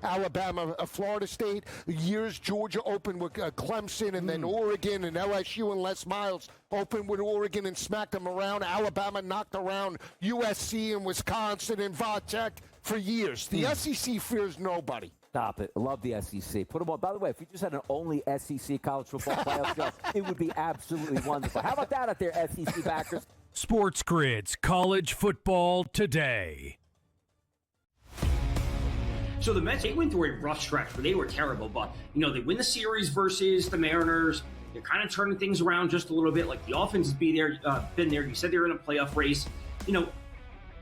Alabama, Florida State. Years Georgia opened with Clemson, and then Oregon and LSU and Les Miles opened with Oregon and smacked them around. Alabama knocked around USC and Wisconsin and Vatech for years. The SEC fears nobody. Stop it. I love the SEC. Put them on. By the way, if you just had an only SEC college football playoff show, it would be absolutely wonderful. How about that out there, SEC backers? SportsGrid's College Football Today. So the Mets, they went through a rough stretch where they were terrible, but, they win the series versus the Mariners. They're kind of turning things around just a little bit. Like, the offense has been there. You said they were in a playoff race.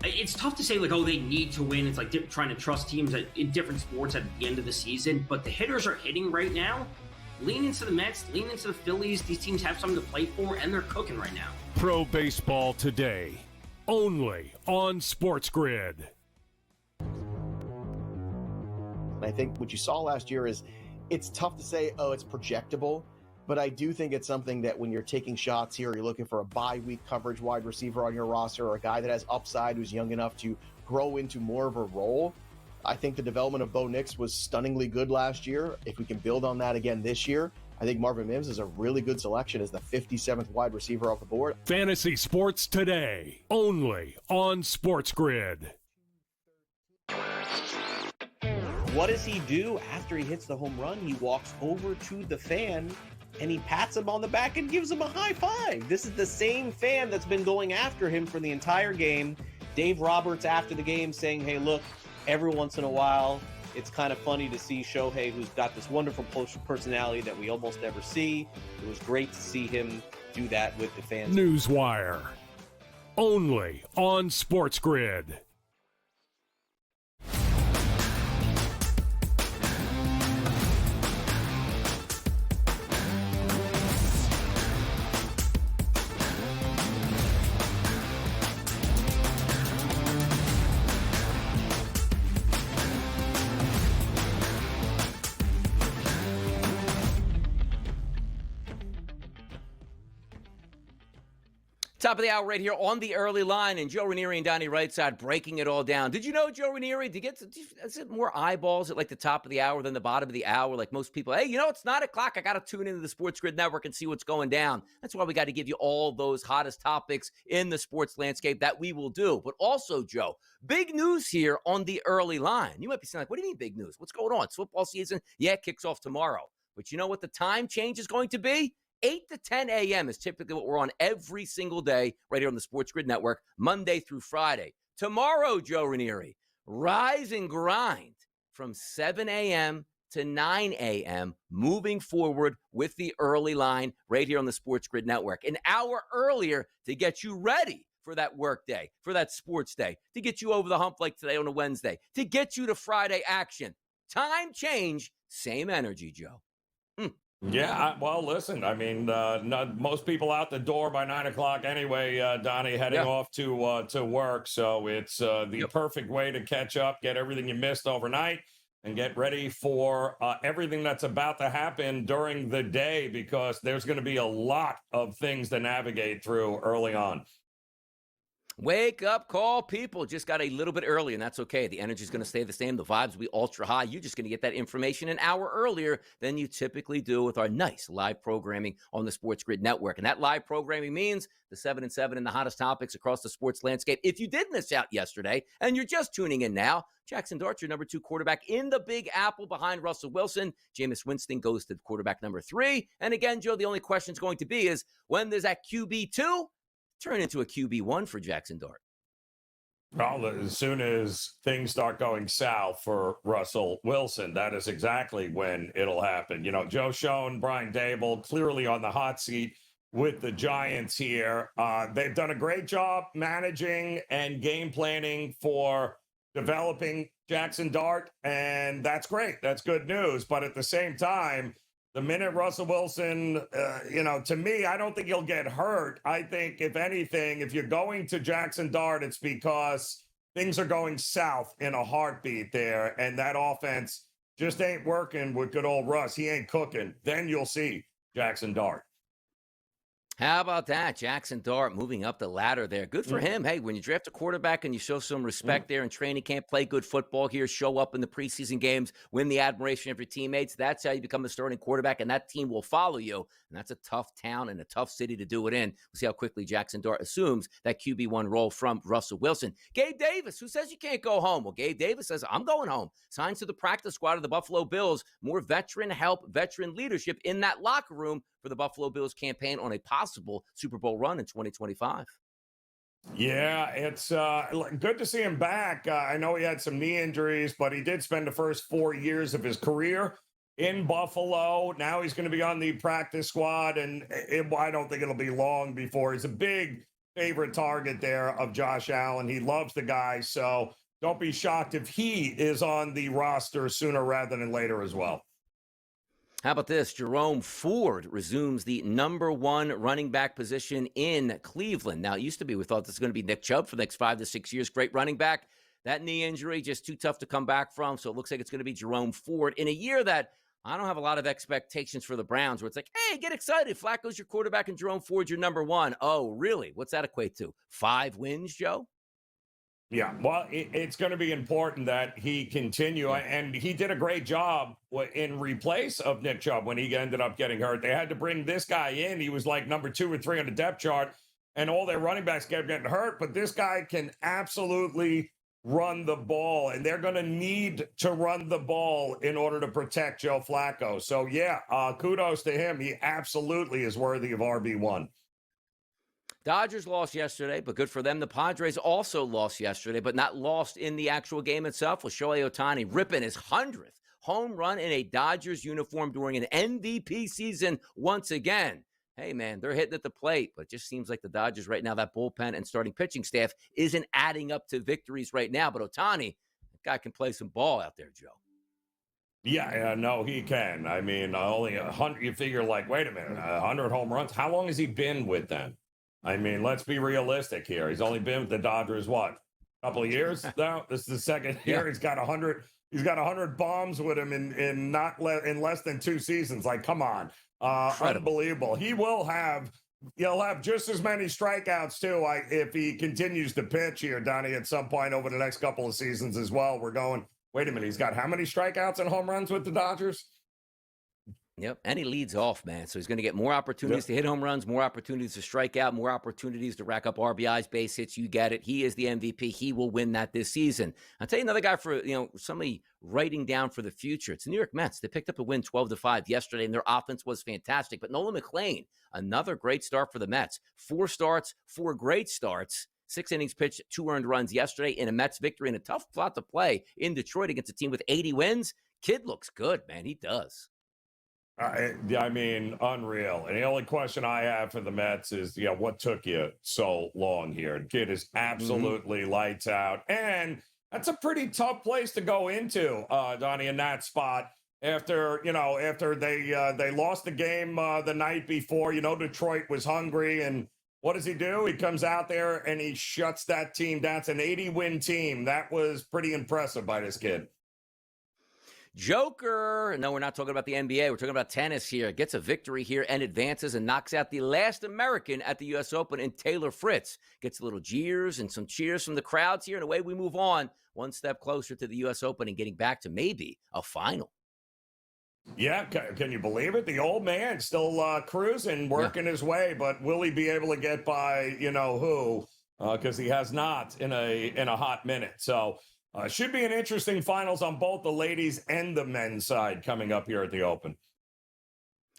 It's tough to say, they need to win. It's like trying to trust teams in different sports at the end of the season. But the hitters are hitting right now. Lean into the Mets, lean into the Phillies. These teams have something to play for, and they're cooking right now. Pro Baseball Today, only on SportsGrid. I think what you saw last year is it's tough to say, it's projectable. But I do think it's something that when you're taking shots here, you're looking for a bye-week coverage wide receiver on your roster or a guy that has upside who's young enough to grow into more of a role. I think the development of Bo Nix was stunningly good last year. If we can build on that again this year, I think Marvin Mims is a really good selection as the 57th wide receiver off the board. Fantasy Sports Today, only on SportsGrid. What does he do after he hits the home run? He walks over to the fan and he pats him on the back and gives him a high five. This is the same fan that's been going after him for the entire game. Dave Roberts after the game saying, hey, look, every once in a while, it's kind of funny to see Shohei, who's got this wonderful personality that we almost never see. It was great to see him do that with the fans. Newswire, only on SportsGrid. Top of the hour right here on the early line, and Joe Ranieri and Donnie Rightside breaking it all down. Did you know, Joe Ranieri, is it more eyeballs at like the top of the hour than the bottom of the hour? Like most people, hey, it's 9 o'clock. I got to tune into the SportsGrid Network and see what's going down. That's why we got to give you all those hottest topics in the sports landscape that we will do. But also, Joe, big news here on the early line. You might be saying, like, what do you mean big news? What's going on? It's football season. Yeah, it kicks off tomorrow. But you know what the time change is going to be? 8 to 10 a.m. is typically what we're on every single day right here on the SportsGrid Network, Monday through Friday. Tomorrow, Joe Ranieri, rise and grind from 7 a.m. to 9 a.m. moving forward with the early line right here on the SportsGrid Network. An hour earlier to get you ready for that work day, for that sports day, to get you over the hump like today on a Wednesday, to get you to Friday action. Time change, same energy, Joe. Yeah, well, listen, I mean, most people out the door by 9 o'clock anyway, Donnie, heading off to work. So it's the perfect way to catch up, get everything you missed overnight, and get ready for everything that's about to happen during the day, because there's going to be a lot of things to navigate through early on. Wake up call, people. Just got a little bit early, and that's okay. The energy is going to stay the same. The vibes will be ultra high. You're just going to get that information an hour earlier than you typically do with our nice live programming on the SportsGrid Network. And that live programming means the 7 and 7 and the hottest topics across the sports landscape. If you did miss out yesterday and you're just tuning in now, Jackson Dart, your number 2 quarterback in the Big Apple behind Russell Wilson. Jameis Winston goes to quarterback number 3. And again, Joe, the only question is going to be is when there's that QB2 turn into a QB1 for Jackson Dart? Well, as soon as things start going south for Russell Wilson, that is exactly when it'll happen. Joe Schoen, Brian Dable, clearly on the hot seat with the Giants here. They've done a great job managing and game planning for developing Jackson Dart, and that's great. That's good news. But at the same time, the minute Russell Wilson, to me, I don't think he'll get hurt. I think, if anything, if you're going to Jackson Dart, it's because things are going south in a heartbeat there, and that offense just ain't working with good old Russ. He ain't cooking. Then you'll see Jackson Dart. How about that? Jackson Dart moving up the ladder there. Good for him. Hey, when you draft a quarterback and you show some respect there in training camp, play good football here, show up in the preseason games, win the admiration of your teammates, that's how you become the starting quarterback, and that team will follow you. And that's a tough town and a tough city to do it in. We'll see how quickly Jackson Dart assumes that QB1 role from Russell Wilson. Gabe Davis, who says you can't go home? Well, Gabe Davis says, I'm going home. Signs to the practice squad of the Buffalo Bills. More veteran help, veteran leadership in that locker room for the Buffalo Bills campaign on a possible Super Bowl run in 2025. Yeah, it's good to see him back. I know he had some knee injuries, but he did spend the first 4 years of his career in Buffalo. Now he's going to be on the practice squad, and I don't think it'll be long before he's a big favorite target there of Josh Allen. He loves the guy, so don't be shocked if he is on the roster sooner rather than later as well. How about this? Jerome Ford resumes the number one running back position in Cleveland. Now, it used to be we thought this was going to be Nick Chubb for the next 5 to 6 years. Great running back. That knee injury, just too tough to come back from. So it looks like it's going to be Jerome Ford in a year that I don't have a lot of expectations for the Browns, where it's like, hey, get excited. Flacco's your quarterback and Jerome Ford's your number one. Oh, really? What's that equate to? 5 wins, Joe? Yeah, well, it's going to be important that he continue, and he did a great job in replace of Nick Chubb when he ended up getting hurt. They had to bring this guy in. He was like number 2 or 3 on the depth chart, and all their running backs kept getting hurt, but this guy can absolutely run the ball, and they're going to need to run the ball in order to protect Joe Flacco. So, yeah, kudos to him. He absolutely is worthy of RB1. Dodgers lost yesterday, but good for them. The Padres also lost yesterday, but not lost in the actual game itself, with Shohei Ohtani ripping his 100th home run in a Dodgers uniform during an MVP season once again. Hey, man, they're hitting at the plate, but it just seems like the Dodgers right now, that bullpen and starting pitching staff isn't adding up to victories right now. But Ohtani, that guy can play some ball out there, Joe. Yeah, no, he can. I mean, only 100, you figure like, wait a minute, 100 home runs. How long has he been with them? I mean, let's be realistic here. He's only been with the Dodgers, what, a couple of years now? This is the second year. Yeah. He's got 100. He's got 100 bombs with him in less than 2 seasons. Like, come on, unbelievable. He'll have just as many strikeouts too. If he continues to pitch here, Donnie, at some point over the next couple of seasons as well. We're going. Wait a minute. He's got how many strikeouts and home runs with the Dodgers? Yep, and he leads off, man. So he's going to get more opportunities to hit home runs, more opportunities to strike out, more opportunities to rack up RBIs, base hits. You get it. He is the MVP. He will win that this season. I'll tell you another guy for, somebody writing down for the future. It's the New York Mets. They picked up a win 12-5 yesterday, and their offense was fantastic. But Nolan McClain, another great start for the Mets. 4 starts, 4 great starts. 6 innings pitched, 2 earned runs yesterday in a Mets victory, and a tough spot to play in Detroit against a team with 80 wins. Kid looks good, man. He does. I mean, unreal. And the only question I have for the Mets is, what took you so long here? The kid is absolutely lights out. And that's a pretty tough place to go into, Donnie, in that spot. After they lost the game the night before, Detroit was hungry. And what does he do? He comes out there and he shuts that team down. It's an 80-win team. That was pretty impressive by this kid. Joker, no, we're not talking about the NBA. We're talking about tennis here. Gets a victory here and advances and knocks out the last American at the U.S. Open in Taylor Fritz. Gets a little jeers and some cheers from the crowds here, and away we move on, one step closer to the U.S. Open and getting back to maybe a final. Yeah, can you believe it? The old man still cruising, working his way, but will he be able to get by, who? Because he has not in a hot minute. So should be an interesting finals on both the ladies and the men's side coming up here at the Open.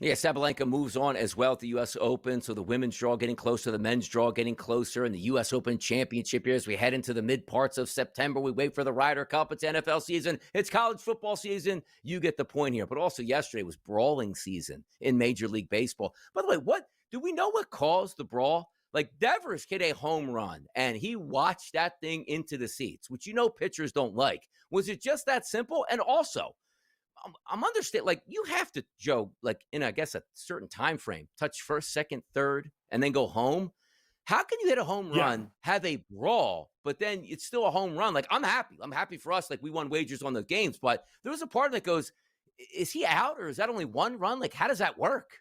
Yeah, Sabalenka moves on as well at the U.S. Open, so the women's draw getting closer, the men's draw getting closer, and the U.S. Open Championship here as we head into the mid parts of September. We wait for the Ryder Cup. It's NFL season. It's college football season. You get the point here. But also yesterday was brawling season in Major League Baseball. By the way, do we know what caused the brawl? Like, Devers hit a home run, and he watched that thing into the seats, which pitchers don't like. Was it just that simple? And also, I'm understanding, like, you have to, Joe, like, in, I guess, a certain time frame, touch first, second, third, and then go home. How can you hit a home run, have a brawl, but then it's still a home run? Like, I'm happy. I'm happy for us. Like, we won wagers on the games, but there was a part that goes, is he out, or is that only one run? Like, how does that work?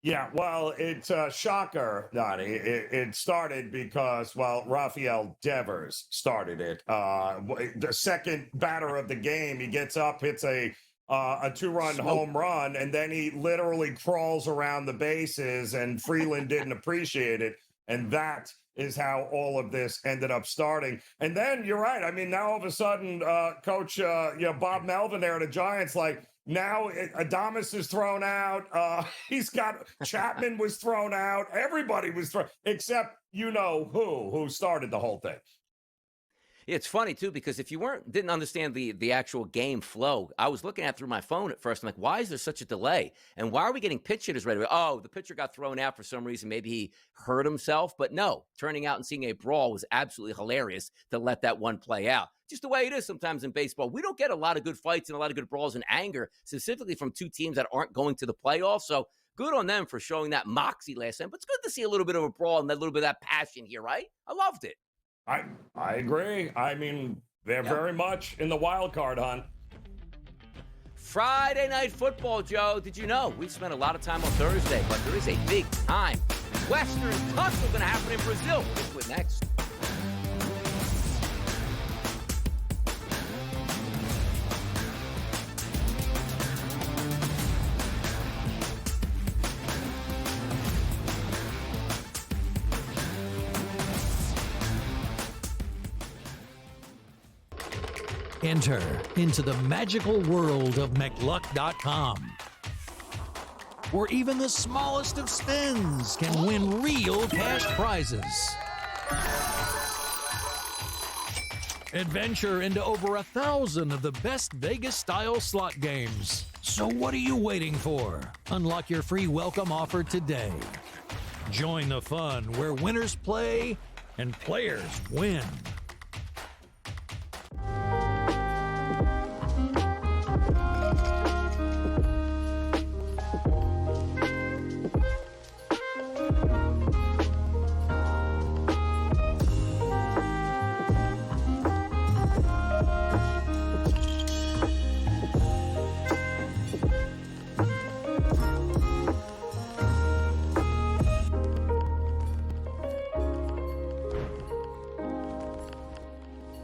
Yeah, well, it's a shocker, Donnie. It started because, well, Rafael Devers started it. The second batter of the game, he gets up, hits a two-run home run, and then he literally crawls around the bases, and Freeland didn't appreciate it. And that is how all of this ended up starting. And then you're right. I mean, now all of a sudden, Coach Bob Melvin there at the Giants, like, now Adames is thrown out. He's got Chapman was thrown out. Everybody was thrown, except who started the whole thing. It's funny, too, because if you didn't understand the actual game flow, I was looking at it through my phone at first. I'm like, why is there such a delay? And why are we getting pitch hitters right away? Oh, the pitcher got thrown out for some reason. Maybe he hurt himself. But no, turning out and seeing a brawl was absolutely hilarious to let that one play out. Just the way it is sometimes in baseball. We don't get a lot of good fights and a lot of good brawls and anger, specifically from two teams that aren't going to the playoffs. So good on them for showing that moxie last time. But it's good to see a little bit of a brawl and that little bit of that passion here, right? I loved it. I agree. I mean, they're very much in the wild card hunt. Friday night football, Joe. Did you know we spent a lot of time on Thursday, but there is a big time Western tussle going to happen in Brazil. We'll get to it next. Enter into the magical world of McLuck.com, where even the smallest of spins can win real cash prizes. Adventure into over 1,000 of the best Vegas-style slot games. So what are you waiting for? Unlock your free welcome offer today. Join the fun where winners play and players win.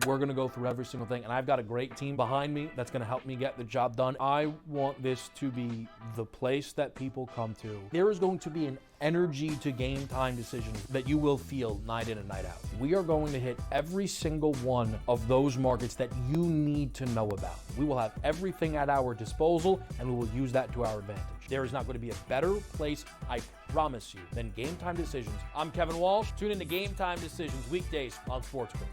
We're going to go through every single thing, and I've got a great team behind me that's going to help me get the job done. I want this to be the place that people come to. There is going to be an energy to game time decisions that you will feel night in and night out. We are going to hit every single one of those markets that you need to know about. We will have everything at our disposal, and we will use that to our advantage. There is not going to be a better place, I promise you, than Game Time Decisions. I'm Kevin Walsh. Tune in to Game Time Decisions weekdays on SportsGrid.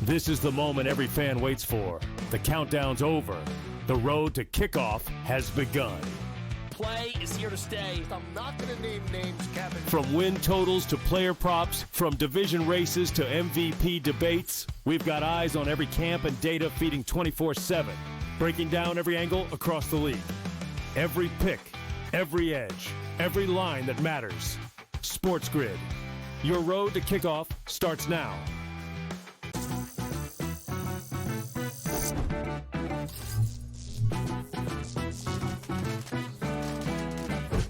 This is the moment every fan waits for. The countdown's over. The road to kickoff has begun. Play is here to stay. I'm not going to name names, Kevin. From win totals to player props, from division races to MVP debates, we've got eyes on every camp and data feeding 24/7, breaking down every angle across the league. Every pick, every edge, every line that matters. SportsGrid. Your road to kickoff starts now.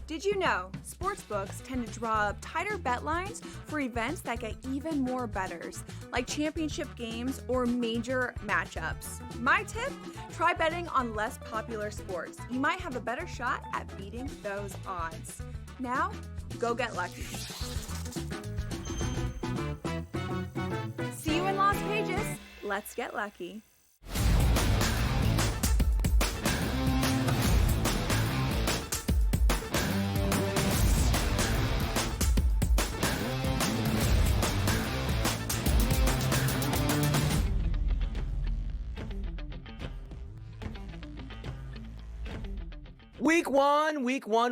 Did you know sportsbooks tend to draw up tighter bet lines for events that get even more bettors, like championship games or major matchups? My tip, try betting on less popular sports. You might have a better shot at beating those odds. Now, go get lucky. See you in Las Vegas. Let's get lucky.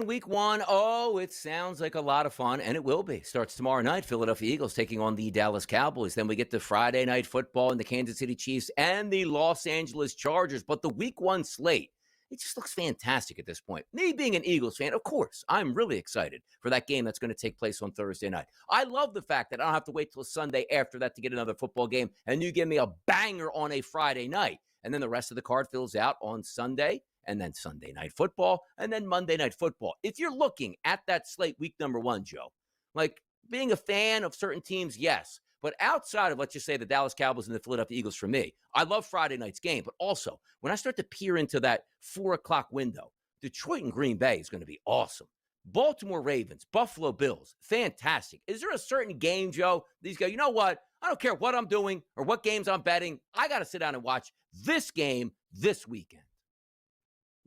Week one. Oh, it sounds like a lot of fun, and it will be. Starts tomorrow night, Philadelphia Eagles taking on the Dallas Cowboys. Then we get to Friday night football and the Kansas City Chiefs and the Los Angeles Chargers. But the week one slate, it just looks fantastic at this point. Me being an Eagles fan, of course, I'm really excited for that game that's going to take place on Thursday night. I love the fact that I don't have to wait till Sunday after that to get another football game, and you give me a banger on a Friday night. And then the rest of the card fills out on Sunday and then Sunday Night Football, and then Monday Night Football. If you're looking at that slate week number 1, Joe, like being a fan of certain teams, yes. But outside of, let's just say, the Dallas Cowboys and the Philadelphia Eagles, for me, I love Friday night's game. But also, when I start to peer into that 4 o'clock window, Detroit and Green Bay is going to be awesome. Baltimore Ravens, Buffalo Bills, fantastic. Is there a certain game, Joe, these guys, you know what? I don't care what I'm doing or what games I'm betting. I got to sit down and watch this game this weekend.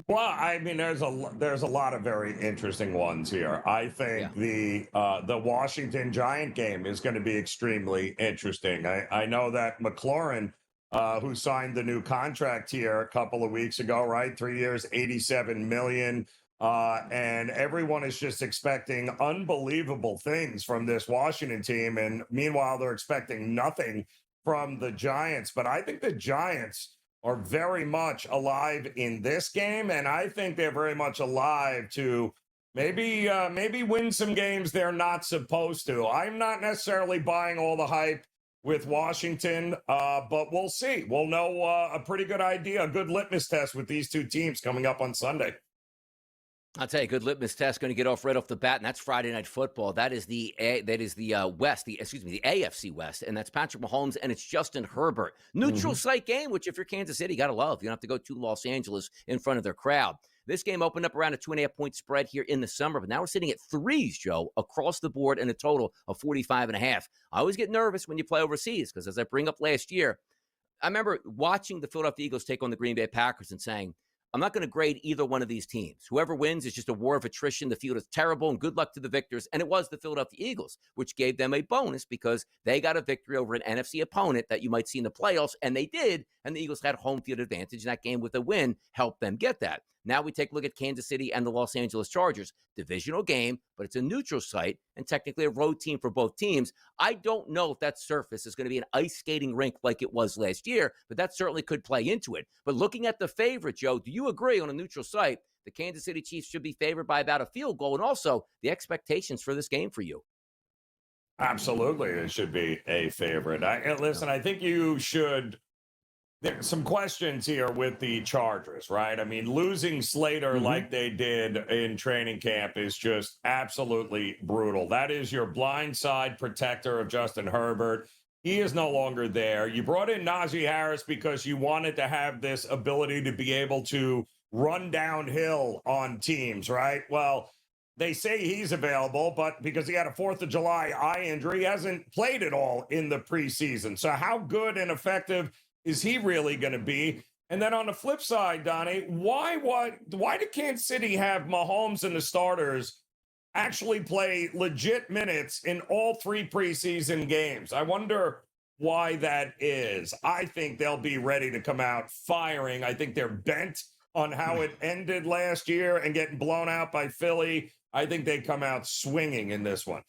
Well, I mean, there's a lot of very interesting ones here. I think the Washington Giant game is going to be extremely interesting. I know that McLaurin, who signed the new contract here a couple of weeks ago, right? 3 years, $87 million. And everyone is just expecting unbelievable things from this Washington team. And meanwhile, they're expecting nothing from the Giants. But I think the Giants are very much alive in this game. And I think they're very much alive to maybe win some games they're not supposed to. I'm not necessarily buying all the hype with Washington, but we'll see. We'll know a pretty good idea, a good litmus test with these two teams coming up on Sunday. I'll tell you, good litmus test going to get off right off the bat, and that's Friday Night Football. That is the West, the AFC West, and that's Patrick Mahomes, and it's Justin Herbert. Neutral site game, which if you're Kansas City, you got to love. You don't have to go to Los Angeles in front of their crowd. This game opened up around a 2.5-point spread here in the summer, but now we're sitting at 3s, Joe, across the board, and a total of 45.5. I always get nervous when you play overseas because, as I bring up last year, I remember watching the Philadelphia Eagles take on the Green Bay Packers and saying, I'm not going to grade either one of these teams. Whoever wins is just a war of attrition. The field is terrible, and good luck to the victors. And it was the Philadelphia Eagles, which gave them a bonus because they got a victory over an NFC opponent that you might see in the playoffs, and they did, and the Eagles had home field advantage, and that game with a win helped them get that. Now we take a look at Kansas City and the Los Angeles Chargers. Divisional game, but it's a neutral site and technically a road team for both teams. I don't know if that surface is going to be an ice skating rink like it was last year, but that certainly could play into it. But looking at the favorite, Joe, do you agree on a neutral site, the Kansas City Chiefs should be favored by about a field goal, and also the expectations for this game for you? Absolutely, it should be a favorite. I think you should. There's some questions here with the Chargers, right? I mean, losing Slater like they did in training camp is just absolutely brutal. That is your blindside protector of Justin Herbert. He is no longer there. You brought in Najee Harris because you wanted to have this ability to be able to run downhill on teams, right? Well, they say he's available, but because he had a 4th of July eye injury, he hasn't played at all in the preseason. So how good and effective is he really going to be? And then on the flip side, Donnie, why did Kansas City have Mahomes and the starters actually play legit minutes in all 3 preseason games? I wonder why that is. I think they'll be ready to come out firing. I think they're bent on how it ended last year and getting blown out by Philly. I think they come out swinging in this one.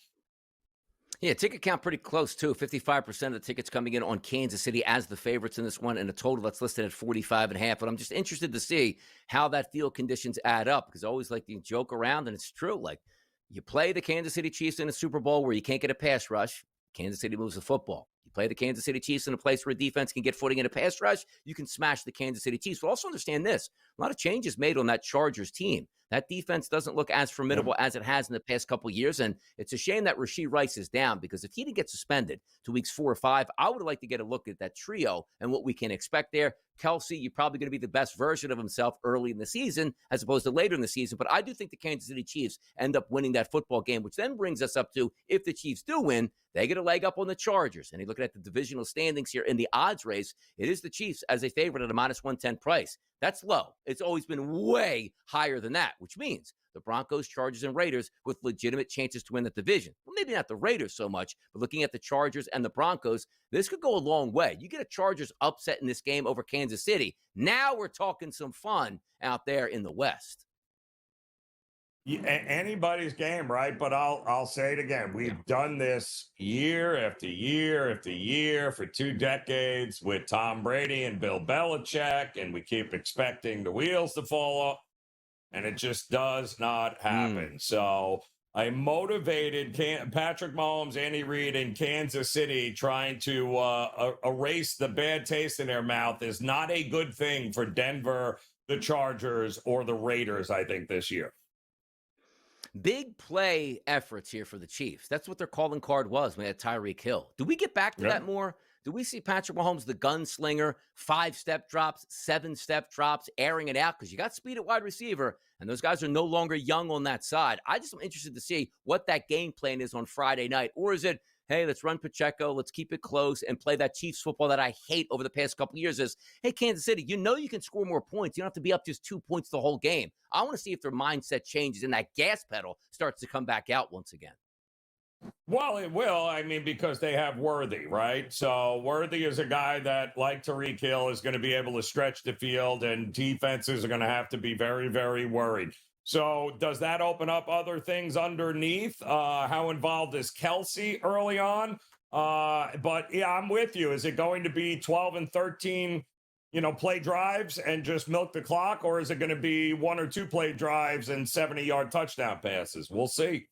Yeah, ticket count pretty close, too. 55% of the tickets coming in on Kansas City as the favorites in this one, and a total that's listed at 45.5. But I'm just interested to see how that field conditions add up, because I always like to joke around, and it's true. Like, you play the Kansas City Chiefs in a Super Bowl where you can't get a pass rush, Kansas City moves the football. You play the Kansas City Chiefs in a place where defense can get footing in a pass rush, you can smash the Kansas City Chiefs. But also understand this, a lot of changes made on that Chargers team. That defense doesn't look as formidable as it has in the past couple of years, and it's a shame that Rashee Rice is down, because if he didn't get suspended to weeks 4 or 5, I would like to get a look at that trio and what we can expect there. Kelsey, you're probably going to be the best version of himself early in the season as opposed to later in the season, but I do think the Kansas City Chiefs end up winning that football game, which then brings us up to, if the Chiefs do win, they get a leg up on the Chargers. And you're looking at the divisional standings here in the odds race, it is the Chiefs as a favorite at a -110 price. That's low. It's always been way higher than that, which means the Broncos, Chargers, and Raiders with legitimate chances to win the division. Well, maybe not the Raiders so much, but looking at the Chargers and the Broncos, this could go a long way. You get a Chargers upset in this game over Kansas City. Now we're talking some fun out there in the West. Anybody's game, right? But I'll say it again. We've done this year after year after year for 2 decades with Tom Brady and Bill Belichick, and we keep expecting the wheels to fall off, and it just does not happen. So a motivated Patrick Mahomes, Andy Reid, in Kansas City trying to erase the bad taste in their mouth is not a good thing for Denver the Chargers or the Raiders, I think, this year. Big play efforts here for the Chiefs. That's what their calling card was when they had Tyreek Hill. Do we get back to that more? Do we see Patrick Mahomes, the gunslinger, 5-step drops, 7-step drops, airing it out? Because you got speed at wide receiver, and those guys are no longer young on that side. I just am interested to see what that game plan is on Friday night. Or is it, hey, let's run Pacheco, let's keep it close, and play that Chiefs football that I hate over the past couple of years is, hey, Kansas City, you know you can score more points. You don't have to be up just 2 points the whole game. I want to see if their mindset changes and that gas pedal starts to come back out once again. Well, it will. I mean, because they have Worthy, right? So Worthy is a guy that, like Tyreek Hill, is going to be able to stretch the field, and defenses are going to have to be very, very worried. So does that open up other things underneath? How involved is Kelsey early on? But, yeah, I'm with you. Is it going to be 12 and 13, play drives and just milk the clock? Or is it going to be 1 or 2 play drives and 70-yard touchdown passes? We'll see.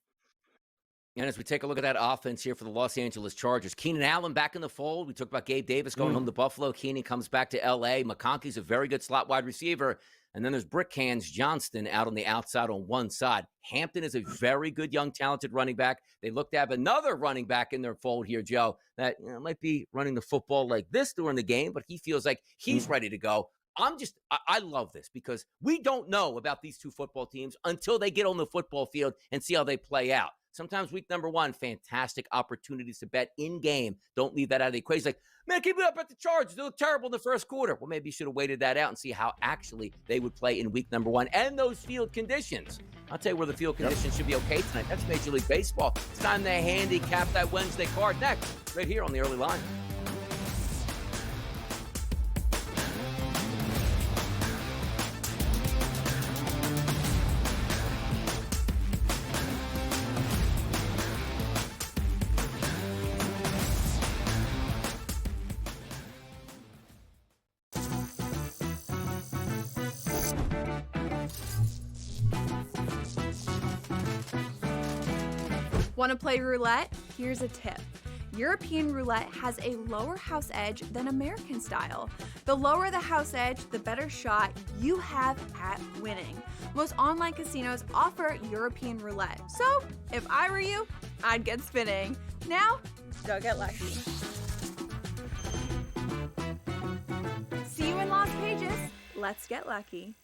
And as we take a look at that offense here for the Los Angeles Chargers, Keenan Allen back in the fold. We talked about Gabe Davis going home to Buffalo. Keenan comes back to L.A. McConkey's a very good slot wide receiver. And then there's Brick Hands Johnston out on the outside on one side. Hampton is a very good, young, talented running back. They look to have another running back in their fold here, Joe, that might be running the football like this during the game, but he feels like he's ready to go. I love this because we don't know about these two football teams until they get on the football field and see how they play out. Sometimes week number 1, fantastic opportunities to bet in-game. Don't leave that out of the equation. Like, man, keep it up at the Chargers. They look terrible in the first quarter. Well, maybe you should have waited that out and see how actually they would play in week number 1 and those field conditions. I'll tell you where the field conditions should be okay tonight. That's Major League Baseball. It's time to handicap that Wednesday card next, right here on the early line. Want to play roulette? Here's a tip. European roulette has a lower house edge than American style. The lower the house edge, the better shot you have at winning. Most online casinos offer European roulette. So, if I were you, I'd get spinning. Now, go get lucky. See you in Lost Pages. Let's get lucky.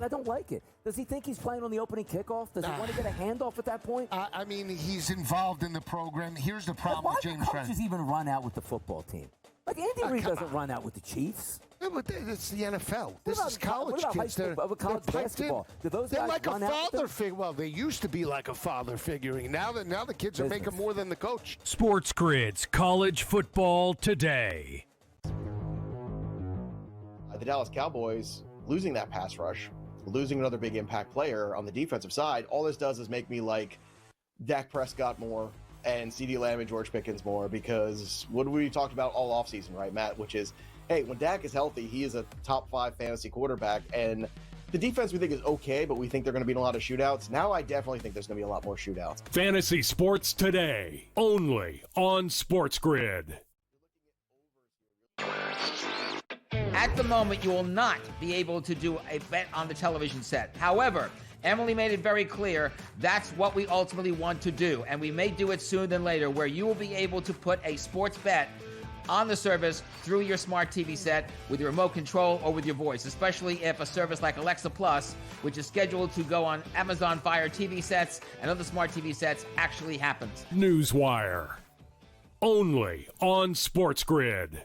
I don't like it. Does he think he's playing on the opening kickoff? Does he want to get a handoff at that point? I mean, he's involved in the program. Here's the problem with James Why do coaches even run out with the football team? Like, Andy Reid doesn't run out with the Chiefs. Yeah, but it's the NFL. This is college what about kids. High school, college basketball? Do those They're guys like a run out father figure. Well, they used to be like a father figuring. Now the kids are making more than the coach. SportsGrid's College Football Today. The Dallas Cowboys losing that pass rush, losing another big impact player on the defensive side, all this does is make me like Dak Prescott more and CeeDee Lamb and George Pickens more, because what we talked about all offseason, right, Matt, which is, hey, when Dak is healthy, he is a top 5 fantasy quarterback, and the defense we think is okay, but we think they're going to be in a lot of shootouts. Now I definitely think there's going to be a lot more shootouts. Fantasy Sports Today, only on SportsGrid. At the moment, you will not be able to do a bet on the television set. However, Emily made it very clear that's what we ultimately want to do, and we may do it sooner than later, where you will be able to put a sports bet on the service through your smart TV set with your remote control or with your voice, especially if a service like Alexa Plus, which is scheduled to go on Amazon Fire TV sets and other smart TV sets, actually happens. Newswire, only on SportsGrid.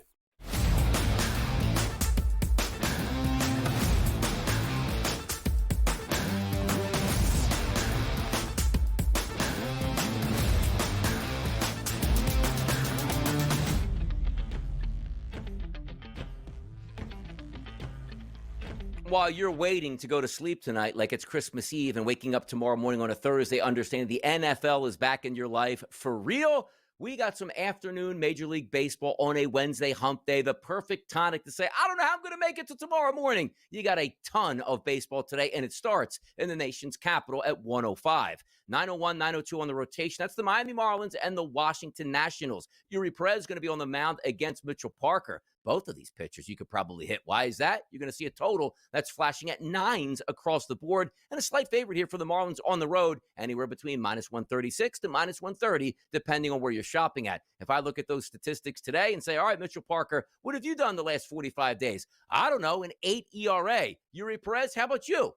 While you're waiting to go to sleep tonight like it's Christmas Eve and waking up tomorrow morning on a Thursday, understand the NFL is back in your life for real. We got some afternoon Major League Baseball on a Wednesday hump day, the perfect tonic to say, I don't know how I'm going to make it to tomorrow morning. You got a ton of baseball today, and it starts in the nation's capital at 1:05. 9:01, 9:02 on the rotation. That's the Miami Marlins and the Washington Nationals. Yuri Perez is going to be on the mound against Mitchell Parker. both of these pitchers you could probably hit. Why is that? You're going to see a total that's flashing at 9s across the board, and a slight favorite here for the Marlins on the road, anywhere between minus 136 to minus 130, depending on where you're shopping at. If I look at those statistics today and say, all right, Mitchell Parker, what have you done the last 45 days? I don't know, an 8 ERA. Yuri Perez, how about you?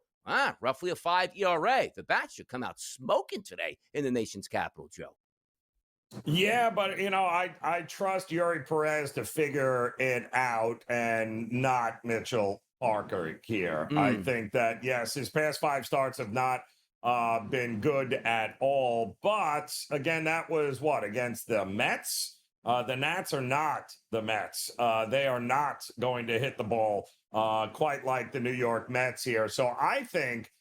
Roughly a 5 ERA. The bats should come out smoking today in the nation's capital, Joe. Yeah, but, I trust Yuri Perez to figure it out and not Mitchell Parker here. I think that, yes, his past 5 starts have not been good at all. But, again, that was what? Against the Mets? The Nats are not the Mets. They are not going to hit the ball quite like the New York Mets here. So I think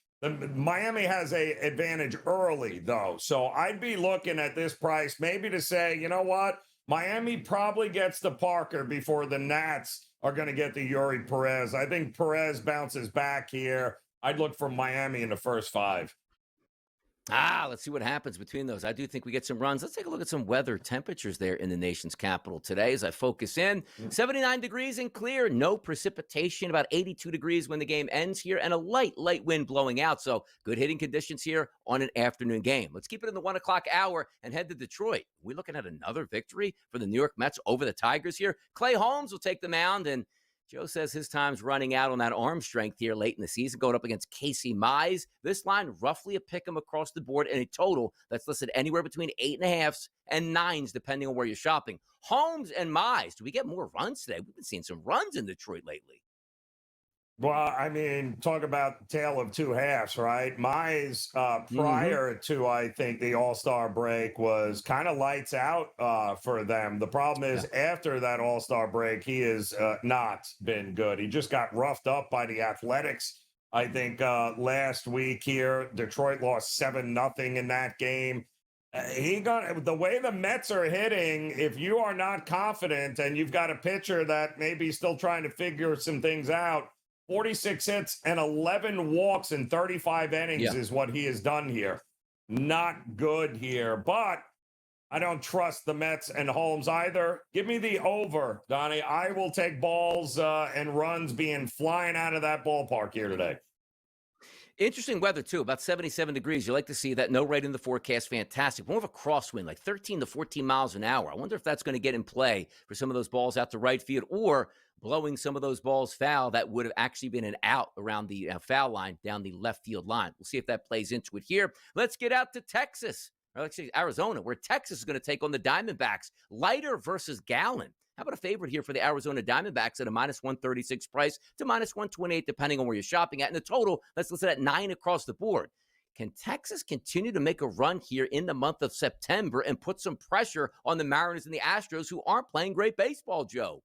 Miami has a advantage early, though. So I'd be looking at this price maybe to say, you know what? Miami probably gets the Parker before the Nats are going to get the Yuri Perez. I think Perez bounces back here. I'd look for Miami in the first 5. Let's see what happens between those. I do think we get some runs. Let's take a look at some weather temperatures there in the nation's capital today as I focus in. 79 degrees and clear, no precipitation, about 82 degrees when the game ends here, and a light wind blowing out. So good hitting conditions here on an afternoon game. Let's keep it in the 1 o'clock hour and head to Detroit. We're looking at another victory for the New York Mets over the Tigers here. Clay Holmes will take the mound, and Joe says his time's running out on that arm strength here late in the season, going up against Casey Mize. This line, roughly a pick 'em across the board, and a total that's listed anywhere between 8.5s and 9s, depending on where you're shopping. Holmes and Mize, do we get more runs today? We've been seeing some runs in Detroit lately. Well, I mean, talk about the tale of 2 halves, right? Mize, prior to, I think, the All-Star break was kind of lights out for them. The problem is after that All-Star break, he has not been good. He just got roughed up by the Athletics. I think last week here, Detroit lost 7-0 in that game. The way the Mets are hitting, if you are not confident and you've got a pitcher that maybe still trying to figure some things out, 46 hits and 11 walks in 35 innings is what he has done here. Not good here, but I don't trust the Mets and Holmes either. Give me the over, Donnie. I will take balls and runs being flying out of that ballpark here today. Interesting weather, too, about 77 degrees. You like to see that. No rain in the forecast. Fantastic. More of a crosswind, like 13 to 14 miles an hour. I wonder if that's going to get in play for some of those balls out to right field, or blowing some of those balls foul that would have actually been an out around the foul line down the left field line. We'll see if that plays into it here. Let's get out to Texas, or let's say Arizona, where Texas is going to take on the Diamondbacks. Leiter versus Gallen. How about a favorite here for the Arizona Diamondbacks at a minus 136 price to minus 128, depending on where you're shopping at? And the total, that's listed at 9 across the board. Can Texas continue to make a run here in the month of September and put some pressure on the Mariners and the Astros, who aren't playing great baseball, Joe?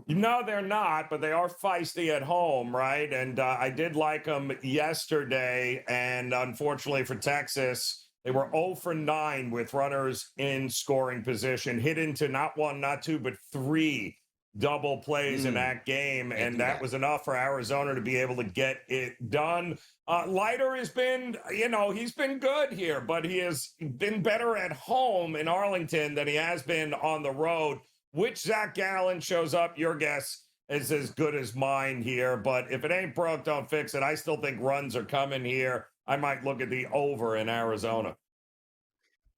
No, they're not, but they are feisty at home, right? And I did like them yesterday, and unfortunately for Texas, they were 0 for 9 with runners in scoring position, hit into not 1, not 2, but 3 double plays in that game, and that was enough for Arizona to be able to get it done. Leiter has been, he's been good here, but he has been better at home in Arlington than he has been on the road. Which Zach Gallen shows up, your guess is as good as mine here. But if it ain't broke, don't fix it. I still think runs are coming here. I might look at the over in Arizona.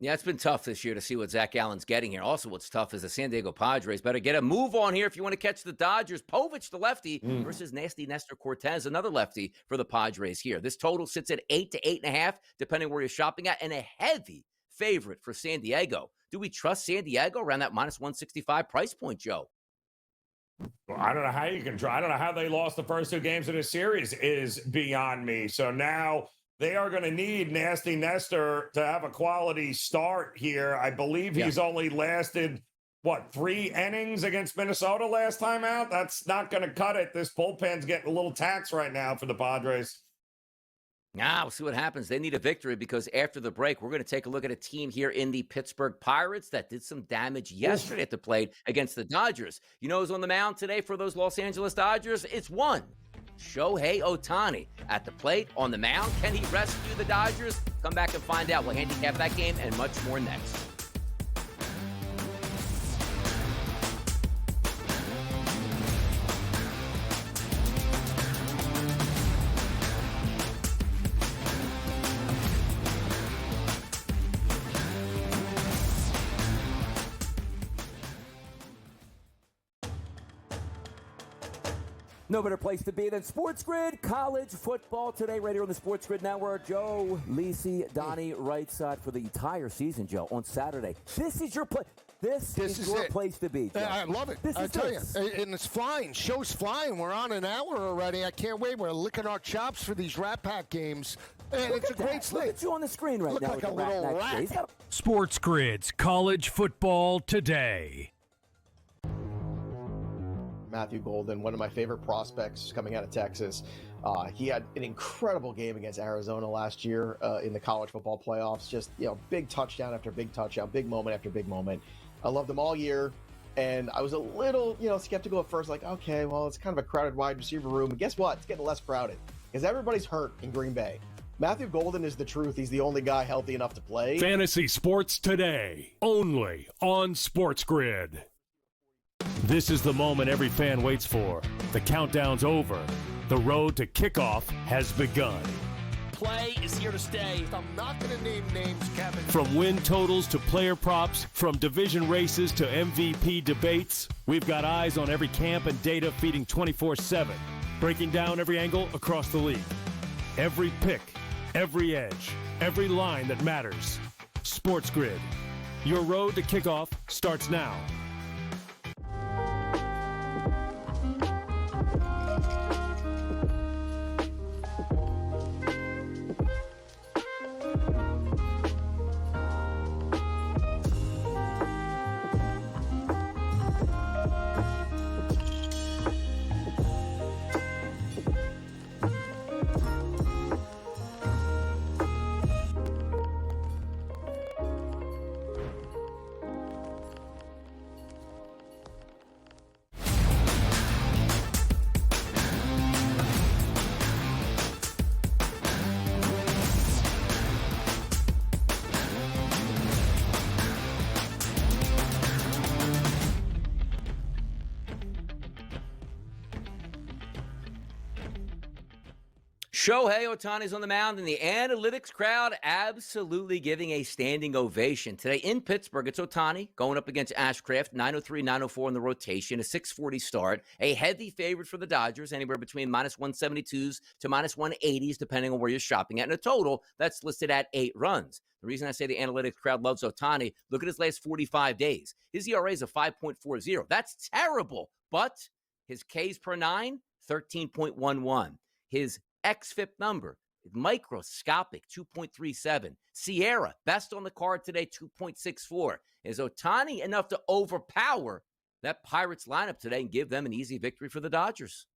Yeah, it's been tough this year to see what Zach Gallen's getting here. Also, what's tough is the San Diego Padres better get a move on here if you want to catch the Dodgers. Povich, the lefty, versus nasty Nestor Cortez, another lefty for the Padres here. This total sits at 8 to 8.5, depending where you're shopping at, and a heavy favorite for San Diego. Do we trust San Diego around that minus 165 price point, Joe? Well, I don't know how you can try. I don't know how they lost the first 2 games in a series is beyond me. So now they are going to need nasty Nestor to have a quality start here. I believe he's only lasted, 3 innings against Minnesota last time out? That's not going to cut it. This bullpen's getting a little taxed right now for the Padres. We'll see what happens. They need a victory because after the break, we're going to take a look at a team here in the Pittsburgh Pirates that did some damage yesterday at the plate against the Dodgers. You know who's on the mound today for those Los Angeles Dodgers? It's one Shohei Ohtani at the plate on the mound. Can he rescue the Dodgers? Come back and find out. We'll handicap that game and much more next. No better place to be than SportsGrid. College football today, right here on the SportsGrid Network. Joe, Lisi, Donnie, right side for the entire season, Joe, on Saturday. This is your place. This is your place to be, Joe. I love it. I tell you. And it's flying. Show's flying. We're on an hour already. I can't wait. We're licking our chops for these Rat Pack games. And it's a great slate. Look at you on the screen right Look now. like a little rat. SportsGrid's College Football Today. Matthew Golden, one of my favorite prospects coming out of Texas. He had an incredible game against Arizona last year in the college football playoffs. Just, big touchdown after big touchdown, big moment after big moment. I loved him all year. And I was a little, skeptical at first, like, okay, well, it's kind of a crowded wide receiver room. And guess what? It's getting less crowded because everybody's hurt in Green Bay. Matthew Golden is the truth. He's the only guy healthy enough to play. Fantasy Sports Today, only on SportsGrid. This is the moment every fan waits for. The countdown's over. The road to kickoff has begun. Play is here to stay. I'm not going to name names, Kevin. From win totals to player props, from division races to MVP debates, we've got eyes on every camp and data feeding 24/7, breaking down every angle across the league. Every pick, every edge, every line that matters. SportsGrid. Your road to kickoff starts now. Shohei Ohtani's on the mound, and the analytics crowd absolutely giving a standing ovation. Today in Pittsburgh, it's Ohtani going up against Ashcraft, 903, 904 in the rotation, a 640 start, a heavy favorite for the Dodgers, anywhere between minus 172s to minus 180s, depending on where you're shopping at, and a total that's listed at 8 runs. The reason I say the analytics crowd loves Ohtani, look at his last 45 days. His ERA is a 5.40. That's terrible, but his Ks per 9, 13.11. His XFIP number, microscopic, 2.37. Sierra, best on the card today, 2.64. Is Ohtani enough to overpower that Pirates lineup today and give them an easy victory for the Dodgers?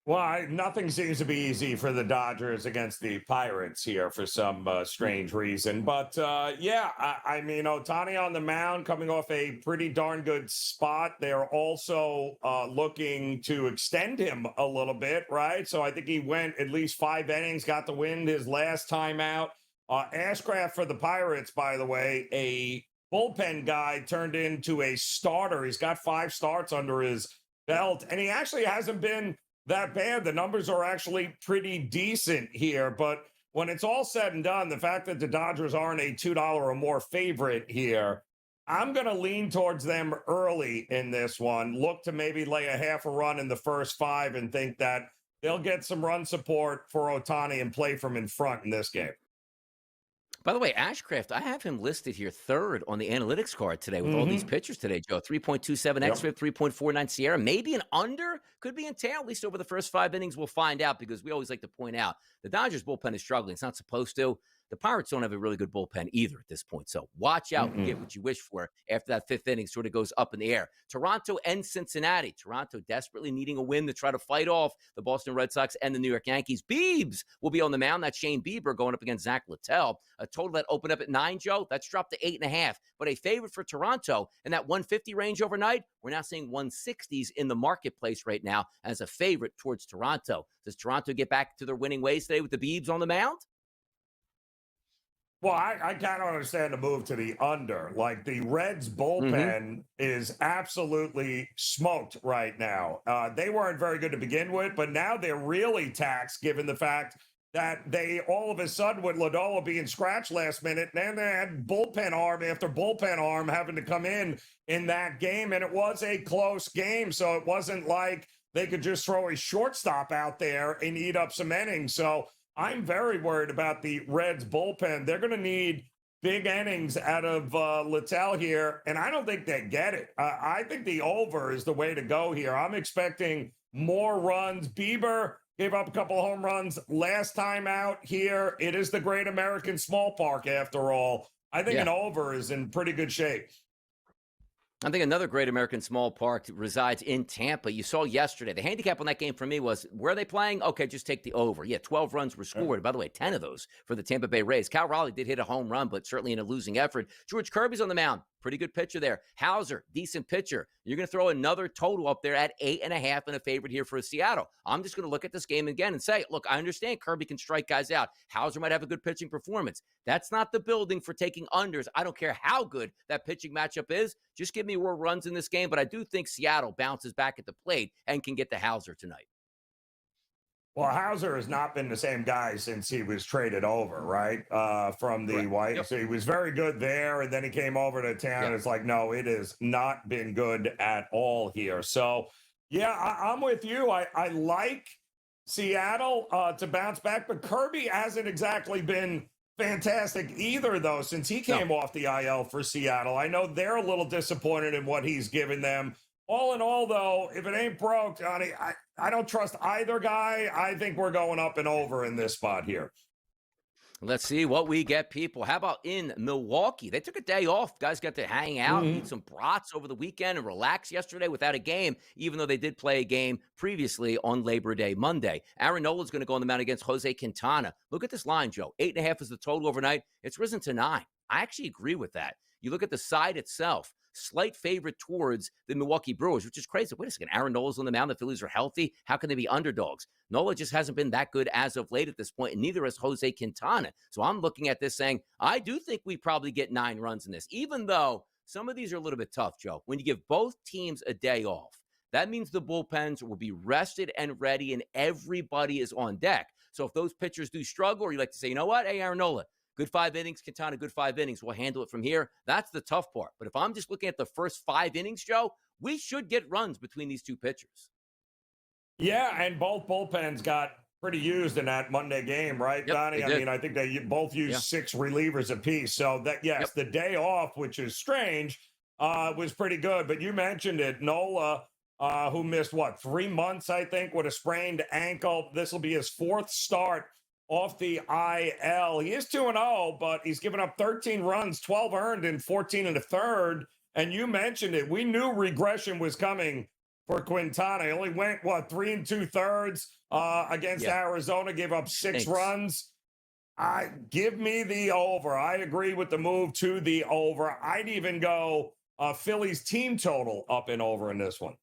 Well, nothing seems to be easy for the Dodgers against the Pirates here for some strange reason. But, I mean, Ohtani on the mound coming off a pretty darn good spot. They're also looking to extend him a little bit, right? So I think he went at least 5 innings, got the win his last time out. Ashcraft for the Pirates, by the way, a bullpen guy turned into a starter. He's got 5 starts under his belt, and he actually hasn't been that bad. The numbers are actually pretty decent here, but when it's all said and done, the fact that the Dodgers aren't a $2 or more favorite here, I'm going to lean towards them early in this one. Look to maybe lay a half a run in the first 5 and think that they'll get some run support for Ohtani and play from in front in this game. By the way, Ashcraft, I have him listed here 3rd on the analytics card today with all these pitchers today, Joe. 3.27 XFIP, 3.49 Sierra. Maybe an under, could be in tail, at least over the first 5 innings. We'll find out because we always like to point out the Dodgers bullpen is struggling. It's not supposed to. The Pirates don't have a really good bullpen either at this point. So watch out and get what you wish for after that 5th inning sort of goes up in the air. Toronto and Cincinnati. Toronto desperately needing a win to try to fight off the Boston Red Sox and the New York Yankees. Biebs will be on the mound. That's Shane Bieber going up against Zach Littell. A total that opened up at 9, Joe. That's dropped to 8.5. But a favorite for Toronto in that 150 range overnight. We're now seeing 160s in the marketplace right now as a favorite towards Toronto. Does Toronto get back to their winning ways today with the Biebs on the mound? Well, I kind of understand the move to the under. Like, the Reds bullpen is absolutely smoked right now. They weren't very good to begin with, but now they're really taxed given the fact that they all of a sudden, with Lodolo being scratched last minute, then they had bullpen arm after bullpen arm having to come in that game, and it was a close game. So it wasn't like they could just throw a shortstop out there and eat up some innings. So I'm very worried about the Reds bullpen. They're going to need big innings out of Littell here, and I don't think they get it. I think the over is the way to go here. I'm expecting more runs. Bieber gave up a couple of home runs last time out here. It is the Great American Small Park, after all. I think an over is in pretty good shape. I think another Great American Small Park resides in Tampa. You saw yesterday. The handicap on that game for me was, where are they playing? Okay, just take the over. Yeah, 12 runs were scored. By the way, 10 of those for the Tampa Bay Rays. Cal Raleigh did hit a home run, but certainly in a losing effort. George Kirby's on the mound. Pretty good pitcher there. Hauser, decent pitcher. You're going to throw another total up there at 8.5 and a favorite here for Seattle. I'm just going to look at this game again and say, look, I understand Kirby can strike guys out. Hauser might have a good pitching performance. That's not the building for taking unders. I don't care how good that pitching matchup is. Just give me more runs in this game. But I do think Seattle bounces back at the plate and can get to Hauser tonight. Well, Hauser has not been the same guy since he was traded over, right? From the White. Yep. So he was very good there, and then he came over to town. Yep. It's like, no, it has not been good at all here. So, yeah, I'm with you. I like Seattle to bounce back, but Kirby hasn't exactly been fantastic either, though, since he came off the IL for Seattle. I know they're a little disappointed in what he's given them. All in all, though, if it ain't broke, Johnny, I don't trust either guy. I think we're going up and over in this spot here. Let's see what we get, people. How about in Milwaukee? They took a day off. Guys got to hang out, eat some brats over the weekend, and relax yesterday without a game, even though they did play a game previously on Labor Day Monday. Aaron Nola's going to go on the mound against Jose Quintana. Look at this line, Joe. 8.5 is the total overnight. It's risen to 9. I actually agree with that. You look at the side itself, slight favorite towards the Milwaukee Brewers, which is crazy. Wait a second. Aaron Nola's on the mound. The Phillies are healthy. How can they be underdogs? Nola just hasn't been that good as of late at this point, and neither has Jose Quintana. So I'm looking at this saying, I do think we probably get 9 runs in this, even though some of these are a little bit tough, Joe. When you give both teams a day off, that means the bullpens will be rested and ready, and everybody is on deck. So if those pitchers do struggle, or you like to say, you know what, hey, Aaron Nola, good 5 innings, Quintana, good 5 innings. We'll handle it from here. That's the tough part. But if I'm just looking at the first 5 innings, Joe, we should get runs between these two pitchers. Yeah, and both bullpens got pretty used in that Monday game, right, Donnie? I mean, I think they both used 6 relievers apiece. So that, yes, the day off, which is strange, was pretty good. But you mentioned it, Nola, who missed, 3 months, I think, with a sprained ankle. This will be his 4th start off the IL. He is 2-0, but he's given up 13 runs, 12 earned in 14 1/3. And you mentioned it. We knew regression was coming for Quintana. He only went, 3 2/3 against Arizona, gave up 6 runs. Give me the over. I agree with the move to the over. I'd even go Phillies team total up and over in this one.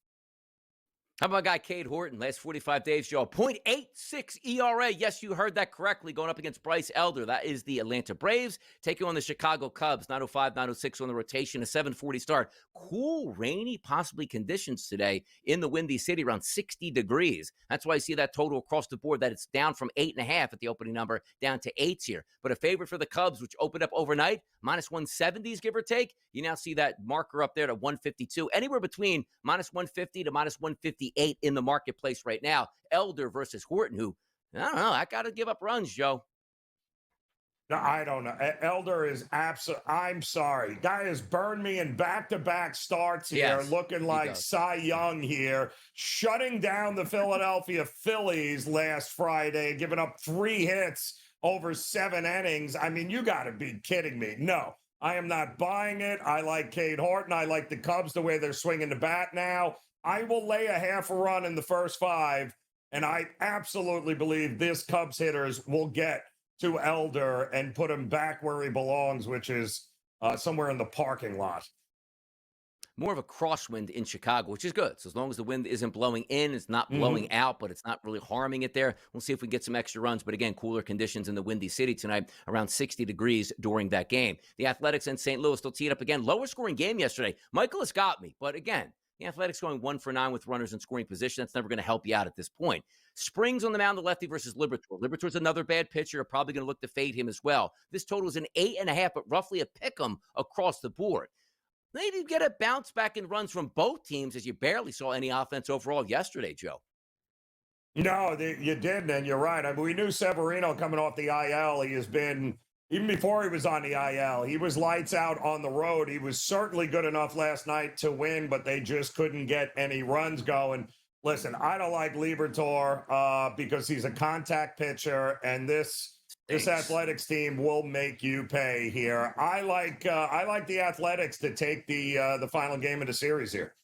How about my guy Cade Horton? Last 45 days, Joe. 0.86 ERA. Yes, you heard that correctly. Going up against Bryce Elder. That is the Atlanta Braves. Taking on the Chicago Cubs. 9:05, 9:06 on the rotation. A 7:40 start. Cool, rainy, possibly conditions today in the Windy City. Around 60 degrees. That's why you see that total across the board. That it's down from 8.5 at the opening number down to 8 here. But a favorite for the Cubs, which opened up overnight. -170s, give or take. You now see that marker up there to 152. Anywhere between -150 to -158 in the marketplace right now. Elder versus Horton, who, I don't know, I got to give up runs, Joe. No, I don't know. Elder is I'm sorry. Guy has burned me in back-to-back starts here, looking like Cy Young here, shutting down the Philadelphia Phillies last Friday, giving up 3 hits over 7 innings. I mean, you got to be kidding me. No, I am not buying it. I like Cade Horton. I like the Cubs the way they're swinging the bat now. I will lay a half a run in the first 5, and I absolutely believe this Cubs hitters will get to Elder and put him back where he belongs, which is somewhere in the parking lot. More of a crosswind in Chicago, which is good. So as long as the wind isn't blowing in, it's not blowing out, but it's not really harming it there. We'll see if we get some extra runs. But again, cooler conditions in the Windy City tonight, around 60 degrees during that game. The Athletics and St. Louis still teed up again. Lower scoring game yesterday. Michael has got me, but again, the Athletics going 1 for 9 with runners in scoring position. That's never going to help you out at this point. Springs on the mound, the lefty versus Liberatore. Liberatore's another bad pitcher. Probably going to look to fade him as well. This total is an 8.5, but roughly a pick 'em across the board. maybe get a bounce back in runs from both teams, as you barely saw any offense overall yesterday, Joe. No, you didn't, and you're right. I mean, we knew Severino coming off the IL. He has been, even before he was on the IL, he was lights out on the road. He was certainly good enough last night to win, but they just couldn't get any runs going. Listen, I don't like Liberatore because he's a contact pitcher, and this Athletics team will make you pay here. I like the Athletics to take the final game of the series here.